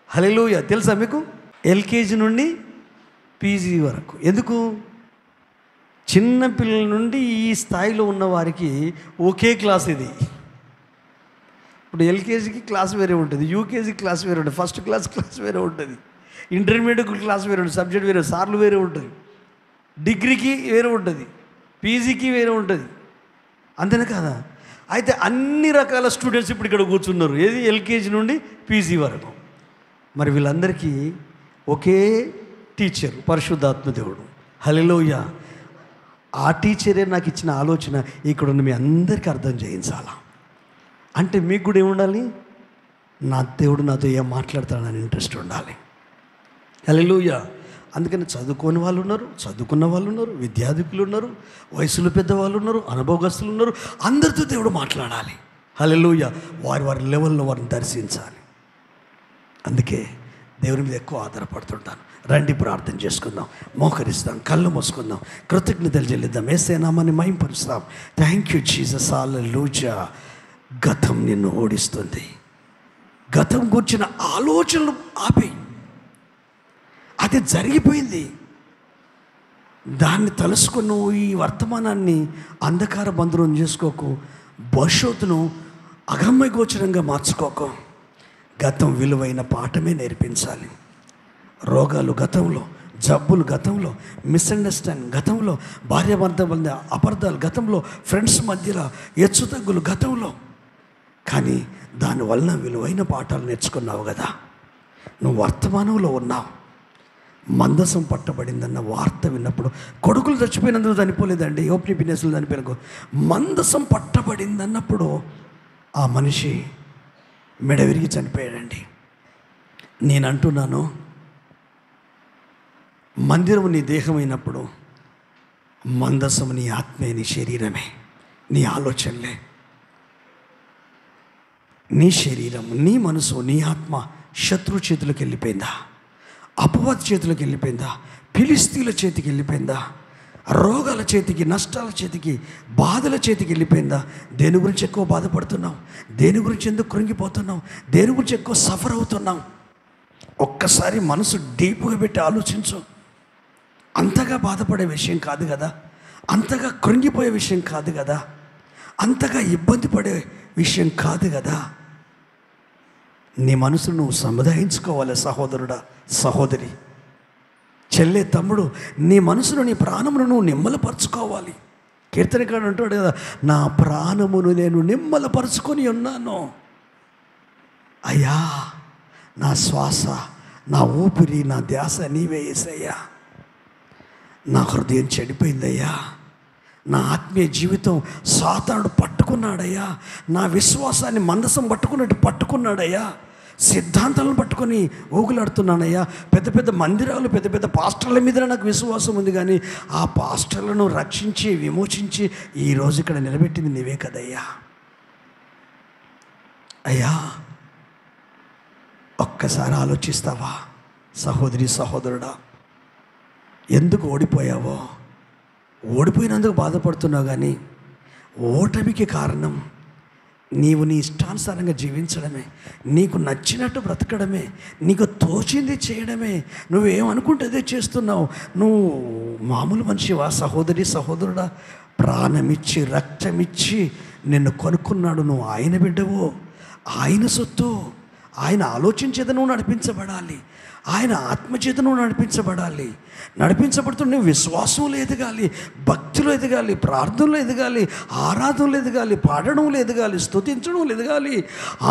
S1: హల్లెలూయా. తెలుసా మీకు? ఎల్కేజీ నుండి పీజీ వరకు. ఎందుకు? చిన్న పిల్లల నుండి ఈ స్థాయిలో ఉన్న వారికి ఒకే క్లాస్ ఇది. ఇప్పుడు ఎల్కేజీకి క్లాస్ వేరే ఉంటుంది, యూకేజీ క్లాస్ వేరే ఉంటుంది, ఫస్ట్ క్లాస్ వేరే ఉంటుంది, ఇంటర్మీడియట్ క్లాస్ వేరే ఉంటుంది, సబ్జెక్ట్ వేరే, సార్లు వేరే ఉంటుంది, డిగ్రీకి వేరే ఉంటుంది, పీజీకి వేరే ఉంటుంది. అంతేనా కాదా? అయితే అన్ని రకాల స్టూడెంట్స్ ఇప్పుడు ఇక్కడ కూర్చున్నారు. ఏది? ఎల్కేజీ నుండి పీజీ వరకు. మరి వీళ్ళందరికీ ఒకే టీచర్, పరిశుద్ధాత్మ దేవుడు. హల్లెలూయా. ఆ టీచరే నాకు ఇచ్చిన ఆలోచన ఇక్కడ ఉన్న మీ అందరికీ అర్థం చేయించాలా. అంటే మీకు కూడా ఏముండాలి? నా దేవుడు నాతో ఏం మాట్లాడతాడని ఇంట్రెస్ట్ ఉండాలి. హల్లెలూయా. అందుకని చదువుకోని వాళ్ళు ఉన్నారు, చదువుకున్న వాళ్ళు ఉన్నారు, విద్యార్థులు ఉన్నారు, వయసులో పెద్దవాళ్ళు ఉన్నారు, అనుభవస్తులు ఉన్నారు. అందరితో దేవుడు మాట్లాడాలి. హల్లెలూయా. వారి లెవెల్లో వారిని దర్శించాలి. అందుకే దేవుని మీద ఎక్కువ ఆధారపడుతుంటాను. రండి ప్రార్థన చేసుకుందాం, మోకరిస్తాం, కళ్ళు మూసుకుందాం, కృతజ్ఞతలు చెల్లిద్దాం, యేసయ్య నామాన్ని మహిమపరుస్తాం. Thank you Jesus. హల్లెలూయా. గతం నిన్ను ఓడిస్తుంది. గతం గురించిన ఆలోచనలు ఆపేయి. అది జరిగిపోయింది. దాన్ని తలుసుకుని నువ్వు ఈ వర్తమానాన్ని అంధకార బంధురం చేసుకోకు. భవిష్యత్తును అగమ్య గోచరంగా మార్చుకోకు. గతం విలువైన పాఠమే నేర్పించాలి. రోగాలు గతంలో, జబ్బులు గతంలో, మిస్అండర్స్టాండింగ్ గతంలో, భార్యాభర్త మధ్య అపార్థాలు గతంలో, ఫ్రెండ్స్ మధ్యలో హెచ్చుతగ్గులు గతంలో. కానీ దానివల్ల విలువైన పాఠాలు నేర్చుకున్నావు కదా. నువ్వు వర్తమానంలో ఉన్నావు. మందసం పట్టబడిందన్న వార్త విన్నప్పుడు, కొడుకులు చచ్చిపోయినందుకు చనిపోలేదండి, ఓపెన్ పినేసులు చనిపోయిన, మందసం పట్టబడిందన్నప్పుడు ఆ మనిషి మెడ విరిగి చనిపోయాడండి. నేను అంటున్నాను, మందిరం నీ దేహమైనప్పుడు మందసం నీ ఆత్మే, నీ శరీరమే, నీ ఆలోచనలే. నీ శరీరం, నీ మనసు, నీ ఆత్మ శత్రు చేతులకు వెళ్ళిపోయిందా? అపవాది చేతులకు వెళ్ళిపోయిందా? ఫిలిస్తీన్ల చేతికి వెళ్ళిపోయిందా? రోగాల చేతికి, నష్టాల చేతికి, బాధల చేతికి వెళ్ళిపోయిందా? దేని గురించి ఎక్కువ బాధపడుతున్నావు? దేని గురించి ఎందుకు కృంగిపోతున్నావు? దేని గురించి ఎక్కువ సఫర్ అవుతున్నావు? ఒక్కసారి మనసు డీప్గా పెట్టి ఆలోచించు. అంతగా బాధపడే విషయం కాదు కదా, అంతగా కృంగిపోయే విషయం కాదు కదా, అంతగా ఇబ్బంది పడే విషయం కాదు కదా. నీ మనసును నువ్వు సముదాయించుకోవాలి సహోదరుడా, సహోదరి, చెల్లె, తమ్ముడు. నీ మనసును, నీ ప్రాణమును నువ్వు నిమ్మలపరుచుకోవాలి. కీర్తనకాడు అంటాడు కదా, నా ప్రాణమును నేను నిమ్మలపరుచుకొని ఉన్నాను. అయ్యా, నా శ్వాస, నా ఊపిరి, నా ధ్యాస నీవే యేసయ్యా. నా హృదయం చెడిపోయిందయ్యా. నా ఆత్మీయ జీవితం సాతానుడు పట్టుకున్నాడయ్యా. నా విశ్వాసాన్ని మందసం పట్టుకున్నట్టు పట్టుకున్నాడయ్యా. సిద్ధాంతాలను పట్టుకొని ఊగులాడుతున్నానయ్యా. పెద్ద పెద్ద మందిరాలు, పెద్ద పెద్ద పాస్టర్ల మీద నాకు విశ్వాసం ఉంది, కానీ ఆ పాస్టర్లను రక్షించి విమోచించి ఈరోజు ఇక్కడ నిలబెట్టింది నీవే కదయ్యా. అయ్యా, ఒక్కసారి ఆలోచిస్తావా సహోదరి, సహోదరుడా? ఎందుకు ఓడిపోయావో? ఓడిపోయినందుకు బాధపడుతున్నావు, కానీ ఓటమికి కారణం నీవు నీ ఇష్టానుసారంగా జీవించడమే, నీకు నచ్చినట్టు బ్రతకడమే, నీకు తోచింది చేయడమే. నువ్వేమనుకుంటే అదే చేస్తున్నావు. నువ్వు మామూలు మనిషివా సహోదరి, సహోదరుడా? ప్రాణమిచ్చి రక్తమిచ్చి నిన్ను కొనుక్కున్నాడు. నువ్వు ఆయన బిడ్డవు, ఆయన సొత్తు. ఆయన ఆలోచించేది నువ్వు నడిపించబడాలి, ఆయన ఆత్మచేత నువ్వు నడిపించబడాలి. నడిపించబడుతున్న నువ్వు విశ్వాసంలో ఎదగాలి, భక్తిలో ఎదగాలి, ప్రార్థనలో ఎదగాలి, ఆరాధనలో ఎదగాలి, పాడడంలో ఎదగాలి, స్తుతించడంలో ఎదగాలి,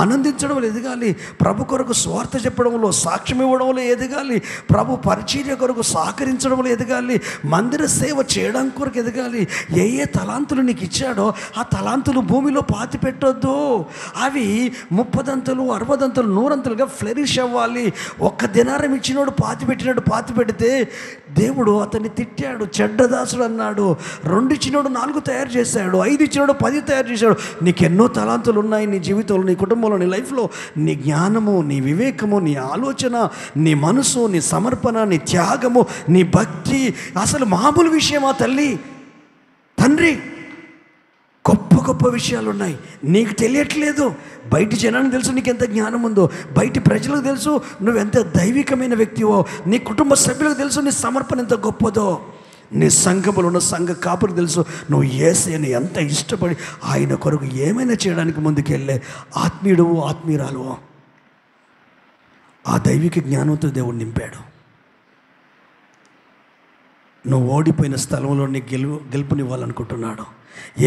S1: ఆనందించడంలో ఎదగాలి, ప్రభు కొరకు స్వార్థ చెప్పడంలో, సాక్ష్యం ఇవ్వడంలో ఎదగాలి, ప్రభు పరిచర్య కొరకు సహకరించడంలో ఎదగాలి, మందిర సేవ చేయడం కొరకు ఎదగాలి. ఏ ఏ తలాంతులు నీకు ఇచ్చాడో ఆ తలాంతులు భూమిలో పాతి పెట్టొద్దు. అవి 30దంతలు, 60దంతలు, 100ంతలుగా ఫ్లరిష్ అవ్వాలి. ఒక్క దినారం ఇచ్చినోడు పాతి పెట్టినాడు, పాతి పెడితే దేవుడు అతన్ని తిట్టాడు, చెడ్డదాసుడు అన్నాడు. 2 ఇచ్చినోడు 4 తయారు చేశాడు, 5 ఇచ్చినోడు 10 తయారు చేశాడు. నీకు ఎన్నో తలాంతులు ఉన్నాయి నీ జీవితంలో, నీ కుటుంబంలో, నీ లైఫ్లో. నీ జ్ఞానము, నీ వివేకము, నీ ఆలోచన, నీ మనసు, నీ సమర్పణ, నీ త్యాగము, నీ భక్తి అసలు మామూలు విషయమా తల్లి, తండ్రి? గొప్ప గొప్ప విషయాలు ఉన్నాయి, నీకు తెలియట్లేదు. బయటి జనానికి తెలుసు నీకు ఎంత జ్ఞానం ఉందో, బయటి ప్రజలకు తెలుసు నువ్వెంత దైవికమైన వ్యక్తివో, నీ కుటుంబ సభ్యులకు తెలుసు నీ సమర్పణ ఎంత గొప్పదో, నీ సంఘములో ఉన్న సంఘ కాపులకు తెలుసు నువ్వు యేసయ్యని ఎంత ఇష్టపడి ఆయన కొరకు ఏమైనా చేయడానికి ముందుకెళ్ళే ఆత్మీయుడు ఆత్మీయురాలు. ఆ దైవిక జ్ఞానంతో దేవుడు నింపాడు. నువ్వు ఓడిపోయిన స్థలంలో నీ గెలుపునివ్వాలనుకుంటున్నాడు.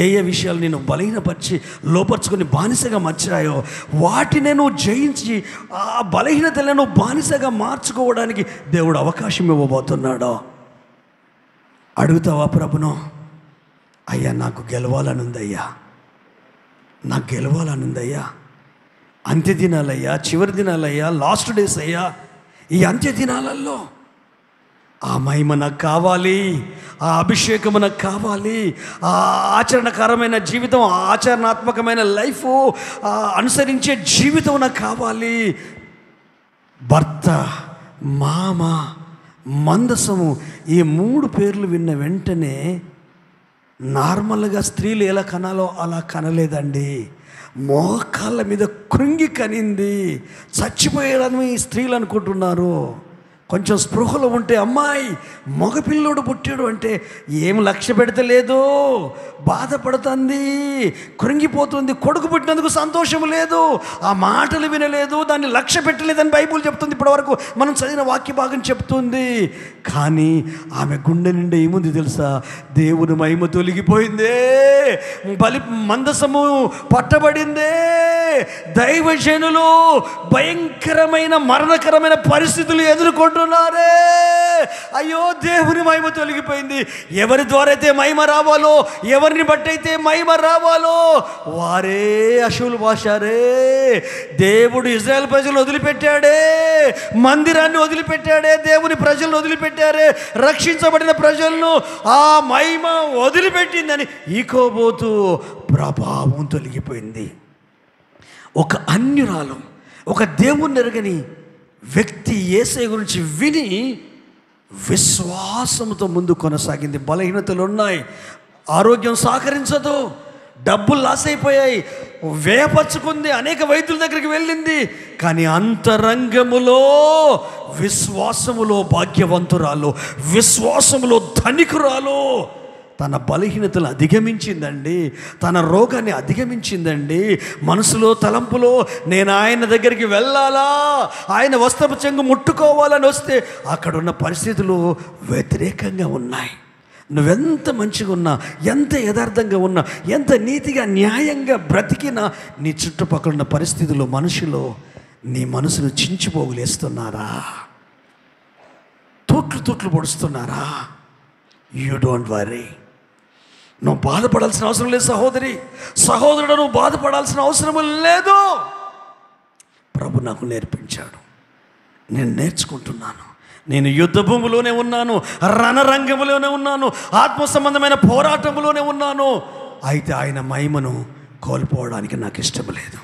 S1: ఏ ఏ విషయాలు నేను బలహీనపరిచి లోపరుచుకొని బానిసగా మార్చాయో వాటినే నువ్వు జయించి ఆ బలహీనతలను నువ్వు బానిసగా మార్చుకోవడానికి దేవుడు అవకాశం ఇవ్వబోతున్నాడు. అడుగుతావా ప్రభును, అయ్యా నాకు గెలవాలని ఉందయ్యా, నాకు గెలవాలని ఉందయ్యా, అంత్య దినాలయ్యా, చివరి దినాలయ్యా, లాస్ట్ డేస్ అయ్యా, ఈ అంత్య దినాలలో ఆ మహిమ నాకు కావాలి, ఆ అభిషేకము నాకు కావాలి, ఆ ఆచరణకరమైన జీవితం, ఆచరణాత్మకమైన లైఫ్, అనుసరించే జీవితం నాకు కావాలి. భర్త, మామ, మందసము, ఈ 3 పేర్లు విన్న వెంటనే నార్మల్గా స్త్రీలు ఎలా కనాలో అలా కనలేదండి. మోకాళ్ళ మీద కృంగి కనింది. చచ్చిపోయారని ఈ స్త్రీలు అనుకుంటున్నారు. కొంచెం స్పృహలో ఉంటే అమ్మాయి మగపిల్లోడు పుట్టాడు అంటే ఏం లక్ష్య పెడతలేదు, బాధపడుతుంది, కృంగిపోతుంది. కొడుకు పుట్టినందుకు సంతోషం లేదు, ఆ మాటలు వినలేదు, దాన్ని లక్ష్య పెట్టలేదని బైబుల్ చెప్తుంది. ఇప్పటివరకు మనం చదివిన వాక్య భాగం చెప్తుంది. కానీ ఆమె గుండె నిండా ఏముంది తెలుసా? దేవుని మహిమ తొలగిపోయిందే, మందసము పట్టబడిందే, దైవజనులు భయంకరమైన మరణకరమైన పరిస్థితులు ఎదుర్కొంటున్నారే. అయ్యో దేవుని మహిమ తొలగిపోయింది. ఎవరి ద్వారా అయితే మహిమ రావాలో, ఎవరిని బట్టి అయితే మహిమ రావాలో వారే అశువులు భాషారే. దేవుడు ఇజ్రాయెల్ ప్రజలను వదిలిపెట్టాడే, మందిరాన్ని వదిలిపెట్టాడే, దేవుని ప్రజలను వదిలిపెట్టారే, రక్షించబడిన ప్రజలను ఆ మహిమ వదిలిపెట్టిందని ఈకోబోతూ ప్రభావం తొలగిపోయింది. ఒక అన్యురాలు, ఒక దేవుని ఎరగని వ్యక్తి యేసయ్య గురించి విని విశ్వాసంతో ముందు కొనసాగింది. బలహీనతలు ఉన్నాయి, ఆరోగ్యం సహకరించదు, డబ్బులు లాస్ అయిపోయాయి, వ్యయపరుచుకుంది, అనేక వైద్యుల దగ్గరికి వెళ్ళింది. కానీ అంతరంగములో విశ్వాసములో భాగ్యవంతురాలు, విశ్వాసములో ధనికురాలు. తన బలహీనతలు అధిగమించిందండి, తన రోగాన్ని అధిగమించిందండి. మనసులో తలంపులో నేను ఆయన దగ్గరికి వెళ్ళాలా, ఆయన వస్త్రపు చెంగు ముట్టుకోవాలని వస్తే అక్కడున్న పరిస్థితులు వ్యతిరేకంగా ఉన్నాయి. నువ్వెంత మంచిగా ఉన్నా, ఎంత యథార్థంగా ఉన్నా, ఎంత నీతిగా న్యాయంగా బ్రతికినా నీ చుట్టుపక్కల ఉన్న పరిస్థితులు మనుషులు నీ మనసును చించిపోగులేస్తున్నారా, తూట్లు పొడుస్తున్నారా? You don't worry. నువ్వు బాధపడాల్సిన అవసరం లేదు సహోదరి, సహోదరుడు, నువ్వు బాధపడాల్సిన అవసరం లేదు. ప్రభు నాకు నేర్పించాడు, నేను నేర్చుకుంటున్నాను. నేను యుద్ధ భూమిలోనే ఉన్నాను, రణరంగంలోనే ఉన్నాను, ఆత్మ సంబంధమైన పోరాటంలోనే ఉన్నాను. అయితే ఆయన మహిమను కోల్పోవడానికి నాకు ఇష్టం లేదు.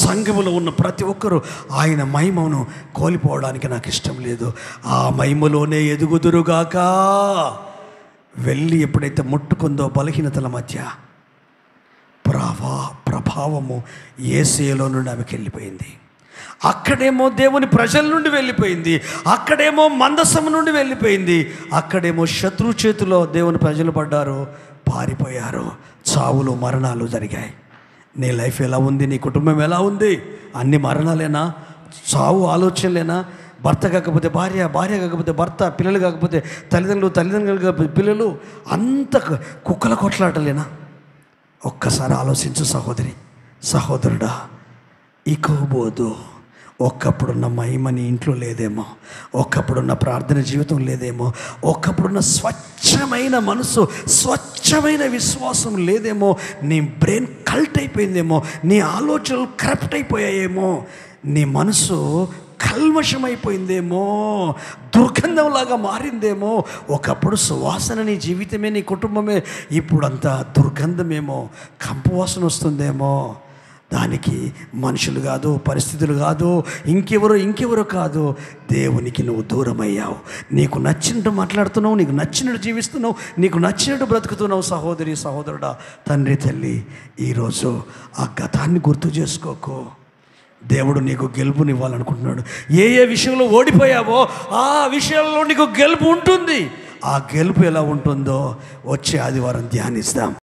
S1: సంఘములో ఉన్న ప్రతి ఒక్కరూ ఆయన మహిమను కోల్పోవడానికి నాకు ఇష్టం లేదు. ఆ మహిమలోనే ఎదుగుదురుగాక. వెళ్ళి ఎప్పుడైతే ముట్టుకుందో బలహీనతల మధ్య ప్రభావము యేసయ్యలో నుండి ఆమెకి వెళ్ళిపోయింది. అక్కడేమో దేవుని ప్రజల నుండి వెళ్ళిపోయింది, అక్కడేమో మందసం నుండి వెళ్ళిపోయింది, అక్కడేమో శత్రు చేతిలో దేవుని ప్రజలు పడ్డారు, పారిపోయారు, చావులు మరణాలు జరిగాయి. నీ లైఫ్ ఎలా ఉంది? నీ కుటుంబం ఎలా ఉంది? అన్ని మరణాలేనా? చావు ఆలోచనలేనా? భర్త కాకపోతే భార్య, భార్య కాకపోతే భర్త, పిల్లలు కాకపోతే తల్లిదండ్రులు, తల్లిదండ్రులు కాకపోతే పిల్లలు, అంత కుక్కల కొట్లాటలేనా? ఒక్కసారి ఆలోచించు సహోదరి, సహోదరుడా. ఇకోబోదు. ఒకప్పుడున్న మహిమ నీ ఇంట్లో లేదేమో, ఒకప్పుడున్న ప్రార్థన జీవితం లేదేమో, ఒకప్పుడున్న స్వచ్ఛమైన మనసు, స్వచ్ఛమైన విశ్వాసం లేదేమో, నీ బ్రెయిన్ కల్ట్ అయిపోయిందేమో, నీ ఆలోచనలు కరప్ట్ అయిపోయాయేమో, నీ మనసు కల్మషమైపోయిందేమో, దుర్గంధంలాగా మారిందేమో. ఒకప్పుడు సువాసన నీ జీవితమే, నీ కుటుంబమే, ఇప్పుడు అంతా దుర్గంధమేమో, కంపు వాసన వస్తుందేమో. దానికి మనుషులు కాదు, పరిస్థితులు కాదు, ఇంకెవరో కాదు. దేవునికి నువ్వు దూరమయ్యావు. నీకు నచ్చినట్టు మాట్లాడుతున్నావు, నీకు నచ్చినట్టు జీవిస్తున్నావు, నీకు నచ్చినట్టు బ్రతుకుతున్నావు. సహోదరి, సహోదరుడా, తండ్రి, తల్లి, ఈరోజు ఆ గతాన్ని గుర్తు చేసుకోకు. దేవుడు నీకు గెలుపునివ్వాలనుకుంటున్నాడు. ఏ విషయంలో ఓడిపోయావో ఆ విషయాల్లో నీకు గెలుపు ఉంటుంది. ఆ గెలుపు ఎలా ఉంటుందో వచ్చే ఆదివారం ధ్యానిస్తాం.